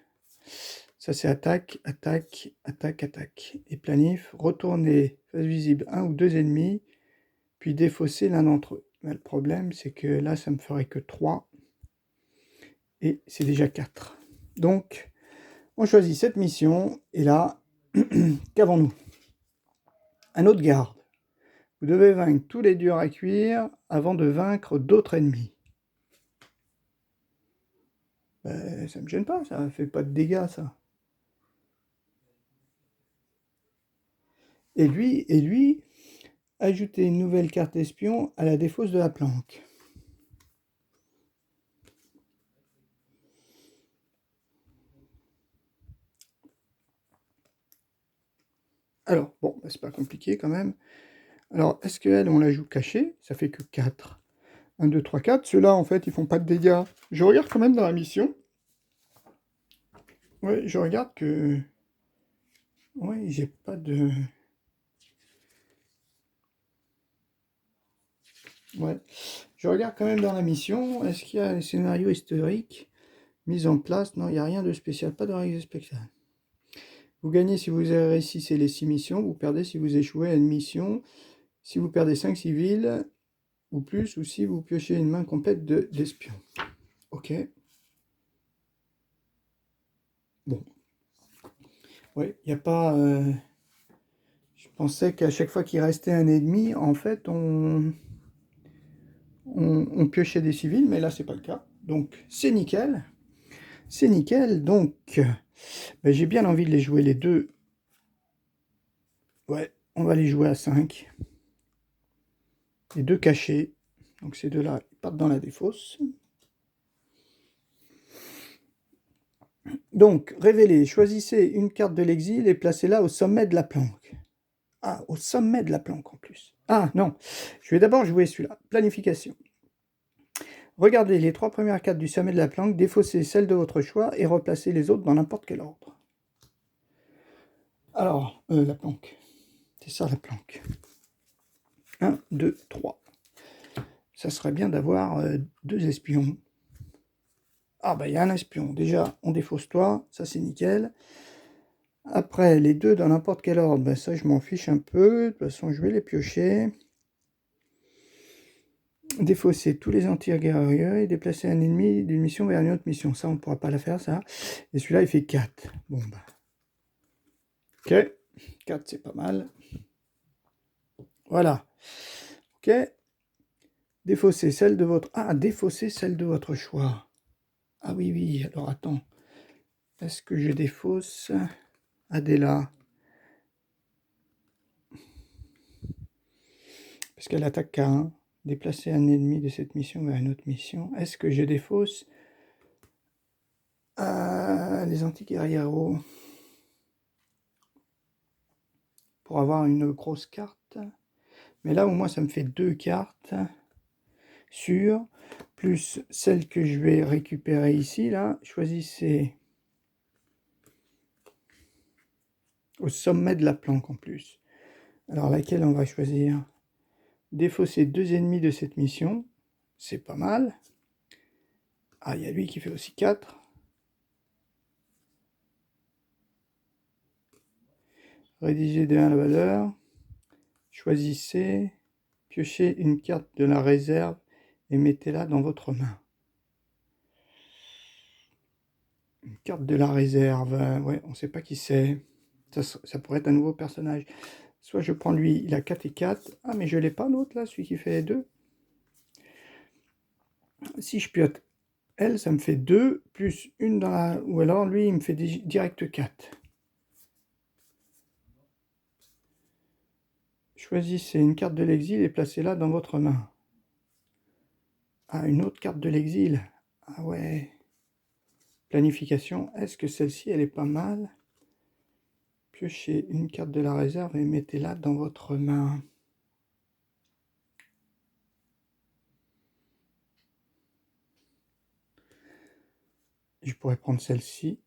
ça c'est attaque, attaque, attaque, attaque. Et planif, retourner face visible 1 ou 2 ennemis, puis défausser l'un d'entre eux. Mais le problème, c'est que là, ça me ferait que 3. Et c'est déjà 4. Donc, on choisit cette mission. Et là, qu'avons-nous? Un autre garde. Vous devez vaincre tous les durs à cuire avant de vaincre d'autres ennemis. Ben, ça me gêne pas, ça fait pas de dégâts, ça. Et lui, ajouter une nouvelle carte espion à la défausse de la planque. Alors, bon, ben, c'est pas compliqué quand même. Alors, est-ce qu'elle, on la joue cachée? Ça fait que 4. 1, 2, 3, 4. Ceux-là, en fait, ils font pas de dégâts. Je regarde quand même dans la mission. Ouais, je regarde que... Ouais, j'ai pas de... Ouais. Je regarde quand même dans la mission. Est-ce qu'il y a un scénario historique mis en place? Non, il n'y a rien de spécial. Pas de règles spéciales. Vous gagnez si vous réussissez les 6 missions. Vous perdez si vous échouez à une mission. Si vous perdez 5 civils ou plus, ou si vous piochez une main complète d'espions. Ok. Bon. Ouais, il n'y a pas... Je pensais qu'à chaque fois qu'il restait un ennemi, en fait, on piochait des civils, mais là, c'est pas le cas. Donc, c'est nickel. C'est nickel. Donc, ben, j'ai bien envie de les jouer les deux. Ouais, on va les jouer à 5. Les deux cachés. Donc, ces deux-là, ils partent dans la défausse. Donc, révélez, choisissez une carte de l'exil et placez-la au sommet de la planque. Ah, au sommet de la planque en plus. Ah, non. Je vais d'abord jouer celui-là. Planification. Regardez les 3 premières cartes du sommet de la planque, défaussez celle de votre choix et replacez les autres dans n'importe quel ordre. Alors, la planque. C'est ça la planque. 1, 2, 3. Ça serait bien d'avoir 2 espions. Ah bah il y a un espion. Déjà, on défausse toi, ça c'est nickel. Après, les deux dans n'importe quel ordre, ben ça je m'en fiche un peu. De toute façon, je vais les piocher. Défausser tous les anti-guerriers et déplacer un ennemi d'une mission vers une autre mission. Ça, on ne pourra pas la faire, ça. Et celui-là, il fait 4. Bon, bah. Ok. 4, c'est pas mal. Voilà. Ok. Défausser celle de votre... Ah, défausser celle de votre choix. Ah oui, oui. Alors, attends. Est-ce que je défausse Adela? Parce qu'elle attaque K1. Déplacer un ennemi de cette mission vers une autre mission. Est-ce que je défausse les anti-guerrieros pour avoir une grosse carte? Mais là, au moins, ça me fait 2 cartes sûres, plus celle que je vais récupérer ici, là. Choisissez au sommet de la planque, en plus. Alors, laquelle on va choisir? Défausser 2 ennemis de cette mission. C'est pas mal. Ah, il y a lui qui fait aussi 4. Rédigez de 1 la valeur. Choisissez, piochez une carte de la réserve et mettez-la dans votre main. Une carte de la réserve, ouais, on ne sait pas qui c'est. Ça pourrait être un nouveau personnage. Soit je prends lui, il a 4 et 4. Ah, mais je l'ai pas l'autre là, celui qui fait 2. Si je piote elle, ça me fait 2, plus une dans la... Ou alors lui, il me fait direct 4. Choisissez une carte de l'exil et placez-la dans votre main. Ah, une autre carte de l'exil. Ah ouais. Planification. Est-ce que celle-ci, elle est pas mal? Piochez une carte de la réserve et mettez-la dans votre main. Je pourrais prendre celle-ci.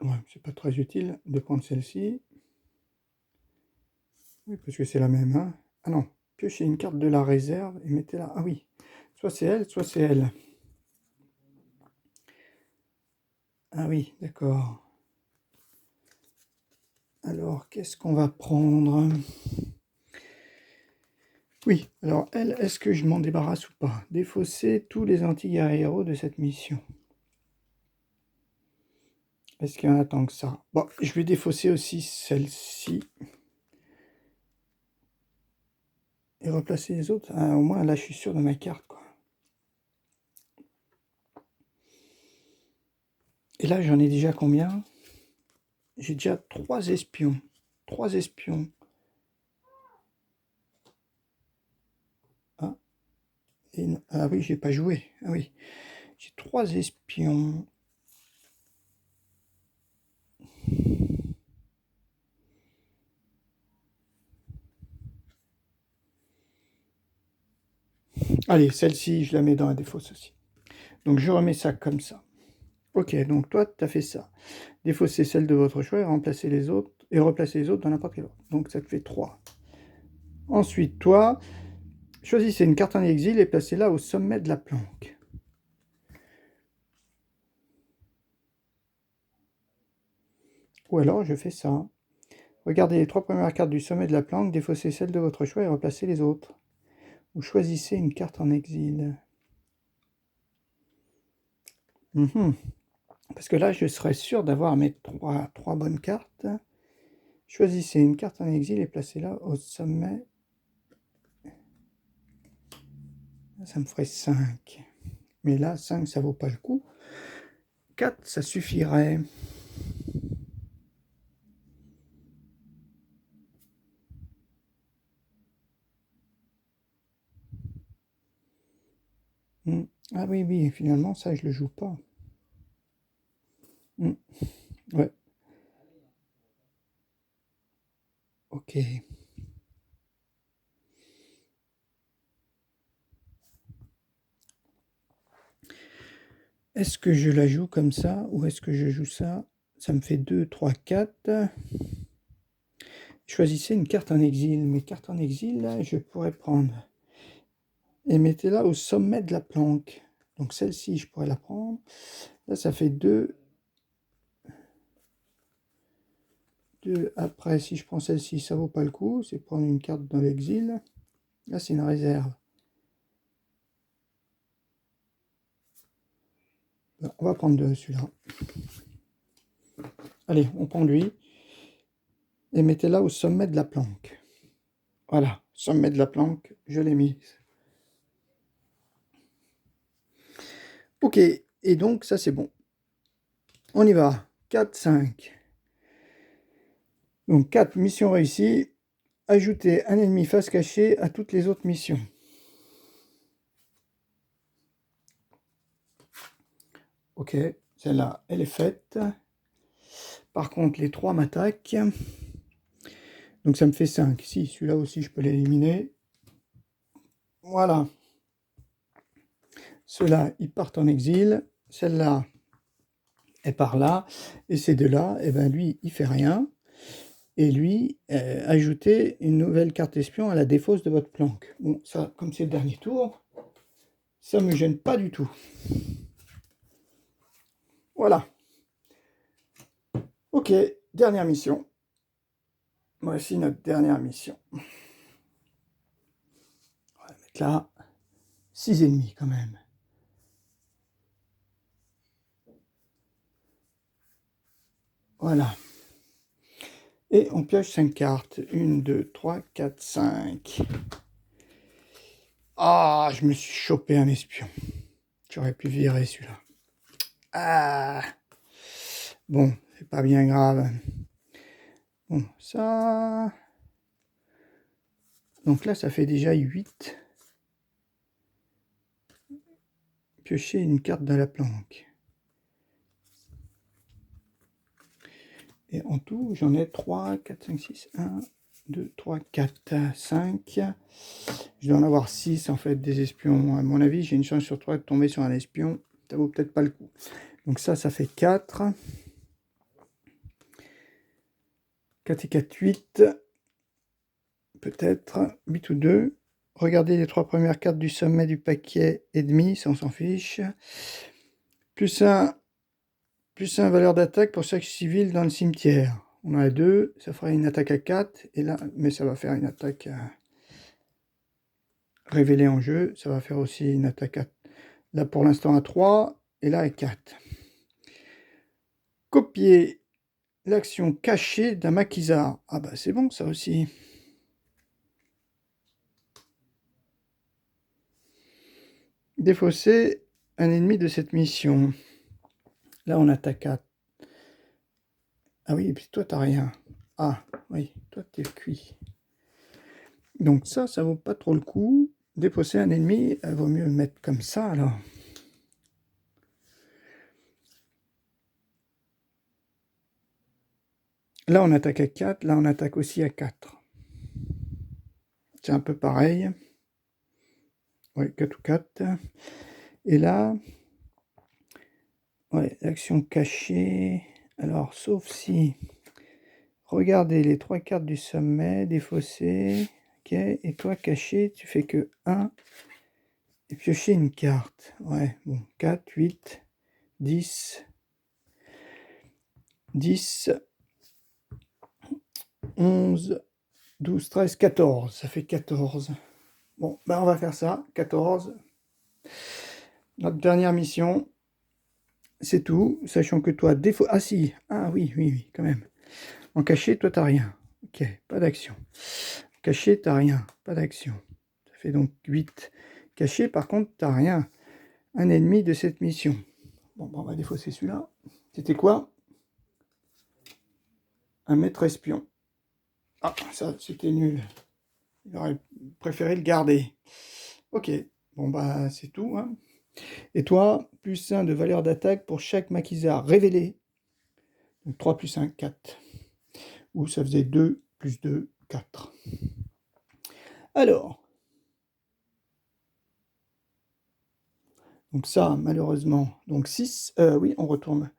Ouais, c'est pas très utile de prendre celle-ci. Oui, parce que c'est la même. Hein. Ah non, piochez une carte de la réserve et mettez-la... Ah oui, soit c'est elle, soit c'est elle. Ah oui, d'accord. Alors, qu'est-ce qu'on va prendre? Oui, alors elle, est-ce que je m'en débarrasse ou pas? Défausser tous les anti-guerriers de cette mission. Est-ce qu'il y en a tant que ça? Bon, je vais défausser aussi celle-ci. Et replacer les autres. Ah, au moins, là, je suis sûr de ma carte, quoi. Et là, j'en ai déjà combien? J'ai déjà 3 espions. 3 espions. Ah, ah oui, j'ai pas joué. Ah oui. J'ai 3 espions. Allez, celle-ci, je la mets dans la défausse aussi. Donc, je remets ça comme ça. Ok, donc toi, tu as fait ça. Défausser celle de votre choix et remplacer les autres, et replacer les autres dans n'importe quel ordre. Donc, ça te fait 3. Ensuite, toi, choisissez une carte en exil et placez-la au sommet de la planque. Ou alors, je fais ça. Regardez les 3 premières cartes du sommet de la planque, défaussez celle de votre choix et replacez les autres. Ou choisissez une carte en exil. Parce que là, je serais sûr d'avoir mes 3 bonnes cartes. Choisissez une carte en exil et placez-la au sommet. Ça me ferait 5. Mais là, 5, ça vaut pas le coup. 4, ça suffirait. Ah oui, oui, finalement, ça, je le joue pas. Ouais. Ok. Est-ce que je la joue comme ça ou est-ce que je joue ça? Ça me fait 2, 3, 4. Choisissez une carte en exil. Mes cartes en exil, là, je pourrais prendre. Et mettez-la au sommet de la planque. Donc celle-ci, je pourrais la prendre. Là, ça fait 2. 2. Après, si je prends celle-ci, ça vaut pas le coup. C'est prendre une carte dans l'exil. Là, c'est une réserve. On va prendre celui-là. Allez, on prend lui. Et mettez-la au sommet de la planque. Voilà, sommet de la planque, je l'ai mise. Ok, et donc ça c'est bon. On y va. 4, 5. Donc 4 missions réussies. Ajouter un ennemi face cachée à toutes les autres missions. Ok, celle-là, elle est faite. Par contre, les 3 m'attaquent. Donc ça me fait 5. Si, celui-là aussi, je peux l'éliminer. Voilà. Ceux-là, ils partent en exil. Celle-là est par là. Et ces deux-là, eh ben, lui, il fait rien. Et lui, ajouter une nouvelle carte espion à la défausse de votre planque. Bon, ça, comme c'est le dernier tour, Ça me gêne pas du tout. Voilà. Ok, dernière mission. Voici notre dernière mission. On va mettre là 6,5 quand même. Voilà. Et on pioche 5 cartes. 1, 2, 3, 4, 5. Ah, je me suis chopé un espion. J'aurais pu virer celui-là. Ah. Bon, c'est pas bien grave. Bon, ça... Donc là, ça fait déjà 8. Piocher une carte dans la planque. Et en tout, j'en ai 3, 4, 5, 6. 1, 2, 3, 4, 5. Je dois en avoir 6 en fait des espions. À mon avis, j'ai une chance sur 3 de tomber sur un espion. Ça vaut peut-être pas le coup. Donc ça fait 4. 4 et 4, 8. Peut-être 8 ou 2. Regardez les 3 premières cartes du sommet du paquet et demi, ça on s'en fiche. Plus 1 valeur d'attaque pour chaque civil dans le cimetière. On en a 2, ça fera une attaque à 4. Et là, mais ça va faire une attaque révélée en jeu. Ça va faire aussi une attaque là pour l'instant à 3 et là à 4. Copier l'action cachée d'un maquisard. Ah bah c'est bon ça aussi. Défausser un ennemi de cette mission. Là on attaque à... Ah oui, et puis toi t'as rien. Ah oui, toi t'es cuit. Donc ça vaut pas trop le coup. Défausser un ennemi, il vaut mieux le mettre comme ça alors. Là on attaque à 4, là on attaque aussi à 4. C'est un peu pareil. Ouais, 4 ou 4. Et là, ouais, l'action cachée. Alors, sauf si... Regardez les 3 cartes du sommet, défaussé. Ok, et toi, caché, tu fais que 1. Et piocher une carte. Ouais, bon, 4, 8, 10, 10, 11, 12, 13, 14. Ça fait 14. Bon, ben on va faire ça. 14. Notre dernière mission. C'est tout. Sachant que toi, défaut... Ah si. Ah oui, oui, oui, quand même. En caché, toi, t'as rien. Ok, pas d'action. Caché, t'as rien. Pas d'action. Ça fait donc 8. Caché, par contre, t'as rien. Un ennemi de cette mission. Bon, on va défausser celui-là. C'était quoi? Un maître espion. Ah, ça, c'était nul. J'aurais préféré le garder. Ok. Bon, bah, c'est tout. Hein. Et toi, plus 1 de valeur d'attaque pour chaque maquisard révélé. Donc 3 plus 1, 4. Ou ça faisait 2 plus 2, 4. Alors. Donc ça, malheureusement. Donc 6. Oui, on retourne.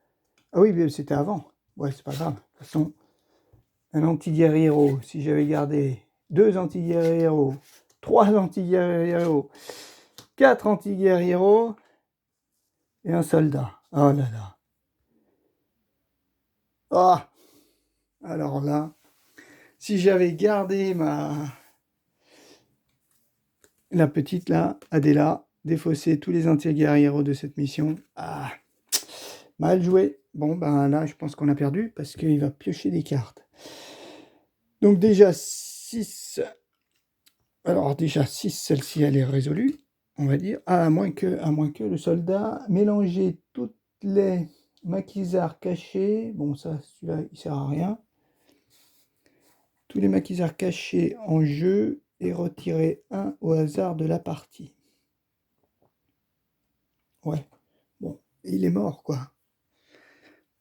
Ah oui, mais c'était avant. Ouais, c'est pas grave. De toute façon, un anti-guerriero. Si j'avais gardé 2 anti-guerriero, 3 anti-guerriero, 4 anti-guerriero et un soldat. Oh là là. Ah, alors là, si j'avais gardé la petite là, Adela, défausser tous les anti-guerriero de cette mission. Ah, mal joué. Bon, ben là, je pense qu'on a perdu parce qu'il va piocher des cartes. Donc déjà 6. Alors déjà 6, celle-ci, elle est résolue, on va dire. Ah, à moins que le soldat mélanger toutes les maquisards cachés. Bon, ça, celui-là, il sert à rien. Tous les maquisards cachés en jeu et retirer un au hasard de la partie. Ouais, bon, il est mort, quoi.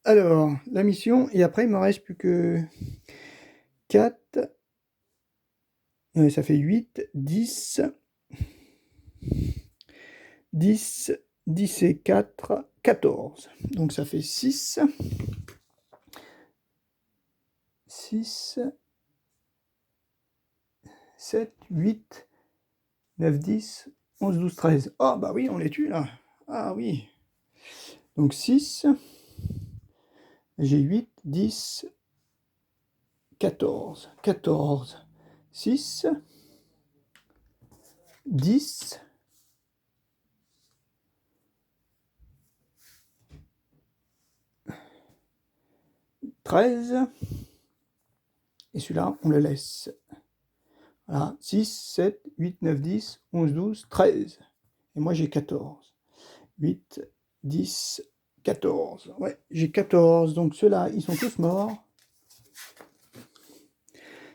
Alors, la mission, et après, il me reste plus que 4. Ça fait 8, 10, 10, 10 et 4, 14. Donc ça fait 6, 6, 7, 8, 9, 10, 11, 12, 13. Ah bah oui, on les tue là. Ah oui. Donc 6, j'ai 8, 10, 14. 14, 6, 10, 13. Et celui-là, on le laisse. Voilà, 6, 7, 8, 9, 10, 11, 12, 13. Et moi, j'ai 14. 8, 10, 14. Ouais, j'ai 14. Donc ceux-là, ils sont tous morts.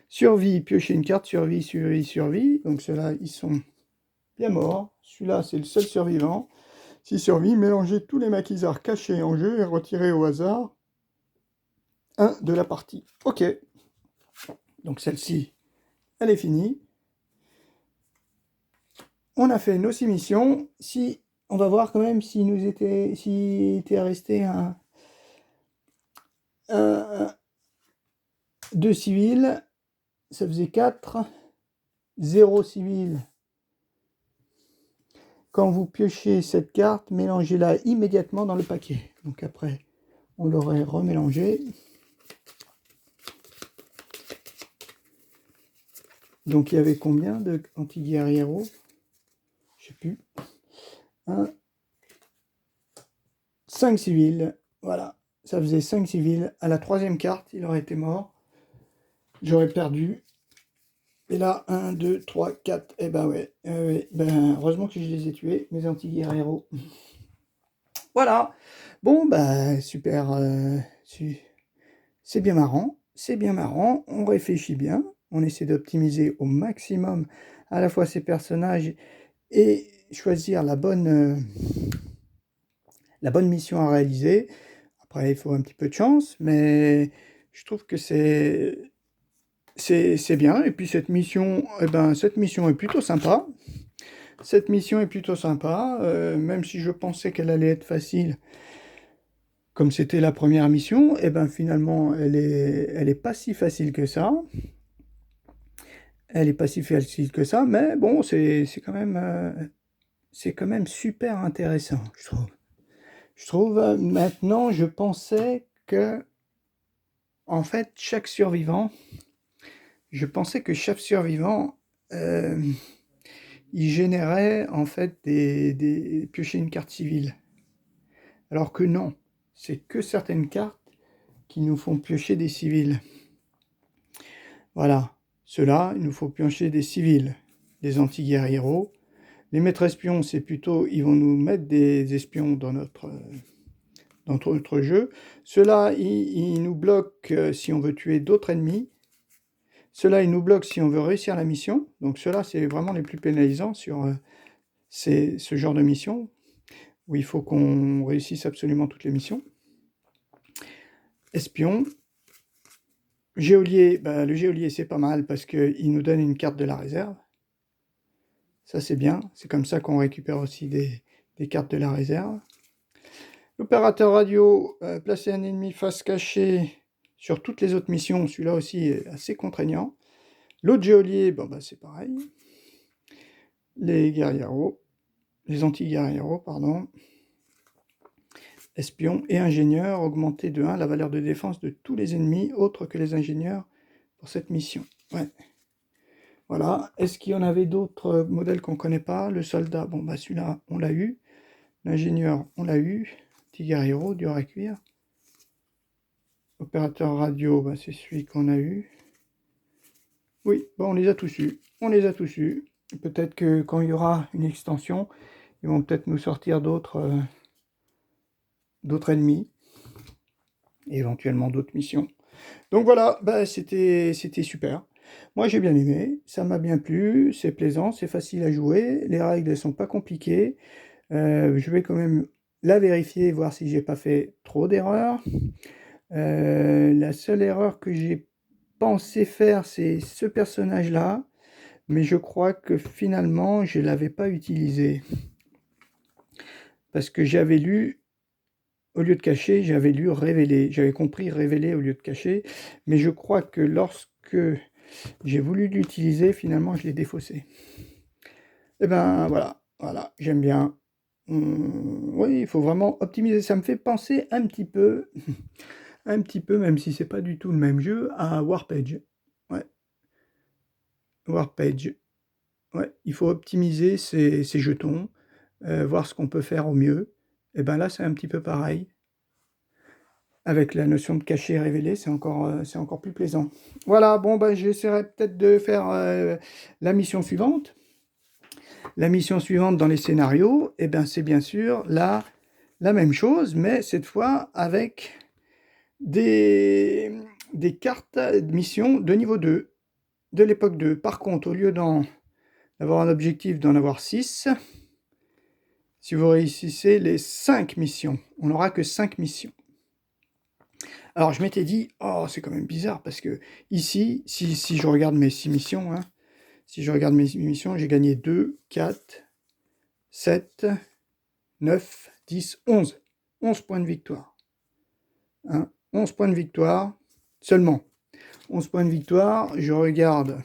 Survie, piocher une carte, survie, survie, survie. Donc ceux-là, ils sont bien morts. Celui-là, c'est le seul survivant. Si survie, mélangez tous les maquisards cachés en jeu et retirez au hasard un de la partie. Ok. Donc celle-ci, elle est finie. On a fait nos 6 missions. Si, on va voir quand même s'il nous était, s'il était resté un 2 civils. Ça faisait 4. 0 civil. Quand vous piochez cette carte, mélangez-la immédiatement dans le paquet. Donc après, on l'aurait remélangé. Donc il y avait combien de anti-guerriero? Je sais plus. 5 civils. Voilà. Ça faisait 5 civils. À la 3e carte, il aurait été mort. J'aurais perdu. Et là, 1, 2, 3, 4. Eh ben ouais. Ben, heureusement que je les ai tués, mes anti-guerriero. Voilà. Bon, bah super. C'est bien marrant. C'est bien marrant. On réfléchit bien. On essaie d'optimiser au maximum à la fois ces personnages et choisir la bonne mission à réaliser. Après, il faut un petit peu de chance, mais je trouve que c'est bien. Et puis cette mission, eh ben, cette mission est plutôt sympa. Cette mission est plutôt sympa, même si je pensais qu'elle allait être facile, comme c'était la première mission, et ben finalement elle est pas si facile que ça. Elle est pas si facile que ça, mais bon, c'est quand même super intéressant, je trouve. Je trouve maintenant, je pensais que en fait chaque survivant, euh, il générait en fait piocher une carte civile. Alors que non, c'est que certaines cartes qui nous font piocher des civils. Voilà, ceux-là, il nous faut piocher des civils, des anti-guerrieros. Les maîtres espions, c'est plutôt, ils vont nous mettre des espions dans notre jeu. Ceux-là, ils nous bloquent si on veut tuer d'autres ennemis. Ceux-là, ils nous bloquent si on veut réussir la mission. Donc ceux-là, c'est vraiment les plus pénalisants sur ce genre de mission, où il faut qu'on réussisse absolument toutes les missions. Espion. Geôlier, bah, le geôlier, c'est pas mal parce qu'il nous donne une carte de la réserve. Ça, c'est bien. C'est comme ça qu'on récupère aussi des cartes de la réserve. L'opérateur radio, placer un ennemi face cachée sur toutes les autres missions. Celui-là aussi est assez contraignant. L'autre geôlier, bon, bah, c'est pareil. Les guerrieros, les anti-guerrieros, pardon. Espion et ingénieur, augmenter de 1 la valeur de défense de tous les ennemis autres que les ingénieurs pour cette mission. Ouais. Voilà. Est-ce qu'il y en avait d'autres modèles qu'on ne connaît pas? Le soldat, bon, bah celui-là, on l'a eu. L'ingénieur, on l'a eu. Petit guerriero, dur à cuire. Opérateur radio, bah, c'est celui qu'on a eu. Oui, bon, on les a tous eus. On les a tous eus. Peut-être que quand il y aura une extension, ils vont peut-être nous sortir d'autres ennemis. Et éventuellement d'autres missions. Donc voilà, bah, c'était super. Moi j'ai bien aimé, ça m'a bien plu, c'est plaisant, c'est facile à jouer, les règles ne sont pas compliquées. Je vais quand même la vérifier, voir si j'ai pas fait trop d'erreurs. La seule erreur que j'ai pensé faire, c'est ce personnage-là, mais je crois que finalement je ne l'avais pas utilisé. Parce que j'avais lu, au lieu de cacher, j'avais lu révéler. J'avais compris révéler au lieu de cacher, mais je crois que lorsque j'ai voulu l'utiliser, finalement je l'ai défaussé. Et ben voilà, Voilà, j'aime bien. Oui, il faut vraiment optimiser. Ça me fait penser un petit peu, un petit peu, même si c'est pas du tout le même jeu, à Warpage. Ouais, Warpage. Ouais, il faut optimiser ses jetons, voir ce qu'on peut faire au mieux. Et ben là, c'est un petit peu pareil. Avec la notion de caché et révélé, c'est encore plus plaisant. Voilà, bon, ben, j'essaierai peut-être de faire la mission suivante. La mission suivante dans les scénarios, eh ben, c'est bien sûr la même chose, mais cette fois avec des, des cartes de mission de niveau 2, de l'époque 2. Par contre, au lieu d'avoir un objectif d'en avoir 6, si vous réussissez les 5 missions, on n'aura que 5 missions. Alors je m'étais dit, oh c'est quand même bizarre, parce que ici, si je regarde mes 6 missions, hein, si je regarde mes missions, j'ai gagné 2, 4, 7, 9, 10, 11. 11 points de victoire. Hein, 11 points de victoire seulement. 11 points de victoire, je regarde,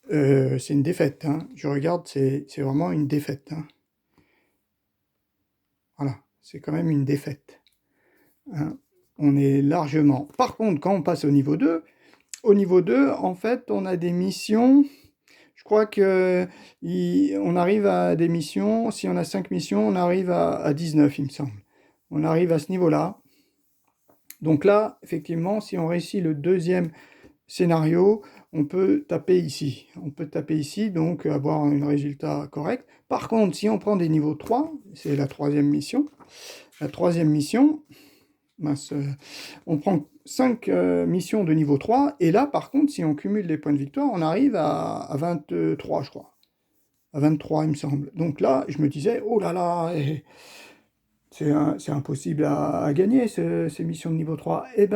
c'est une défaite. Hein, je regarde, c'est vraiment une défaite. Hein. Voilà, c'est quand même une défaite. Hein, on est largement... Par contre, quand on passe au niveau 2, en fait, on a des missions... Je crois que on arrive à des missions, si on a 5 missions, on arrive à 19, il me semble. On arrive à ce niveau-là. Donc là, effectivement, si on réussit le deuxième scénario, on peut taper ici. On peut taper ici, donc avoir un résultat correct. Par contre, si on prend des niveaux 3, c'est la troisième mission, mince, on prend 5 missions de niveau 3, et là, par contre, si on cumule les points de victoire, on arrive à 23, je crois. À 23, il me semble. Donc là, je me disais, oh là là, c'est impossible à gagner, ces missions de niveau 3. Eh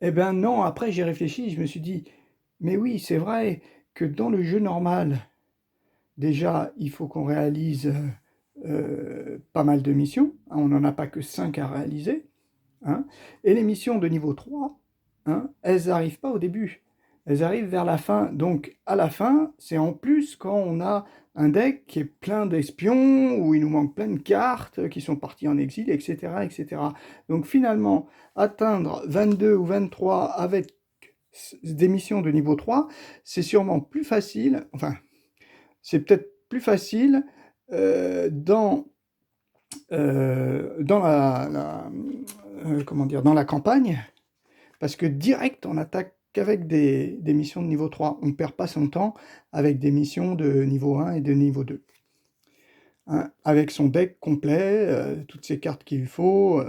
ben non, après j'ai réfléchi, je me suis dit, mais oui, c'est vrai que dans le jeu normal, déjà, il faut qu'on réalise pas mal de missions. Hein, on n'en a pas que 5 à réaliser. Hein, et les missions de niveau 3, hein, elles n'arrivent pas au début. Elles arrivent vers la fin. Donc à la fin, c'est en plus quand on a un deck qui est plein d'espions, où il nous manque plein de cartes qui sont parties en exil, etc., etc. Donc finalement, atteindre 22 ou 23 avec des missions de niveau 3, c'est sûrement plus facile, enfin, c'est peut-être plus facile dans comment dire, dans la campagne, parce que direct, on attaque qu'avec des missions de niveau 3. On ne perd pas son temps avec des missions de niveau 1 et de niveau 2. Hein, avec son deck complet, toutes ces cartes qu'il faut,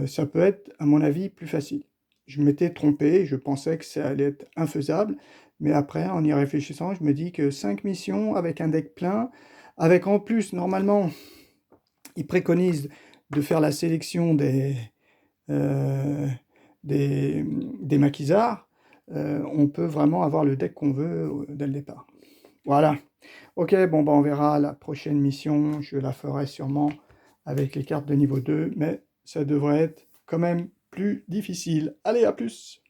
ça peut être, à mon avis, plus facile. Je m'étais trompé, je pensais que ça allait être infaisable, mais après, en y réfléchissant, je me dis que 5 missions avec un deck plein, avec en plus, normalement, ils préconisent de faire la sélection euh, des maquisards, on peut vraiment avoir le deck qu'on veut dès le départ. Voilà. Ok, bon, bah, on verra la prochaine mission. Je la ferai sûrement avec les cartes de niveau 2, mais ça devrait être quand même plus difficile. Allez, à plus!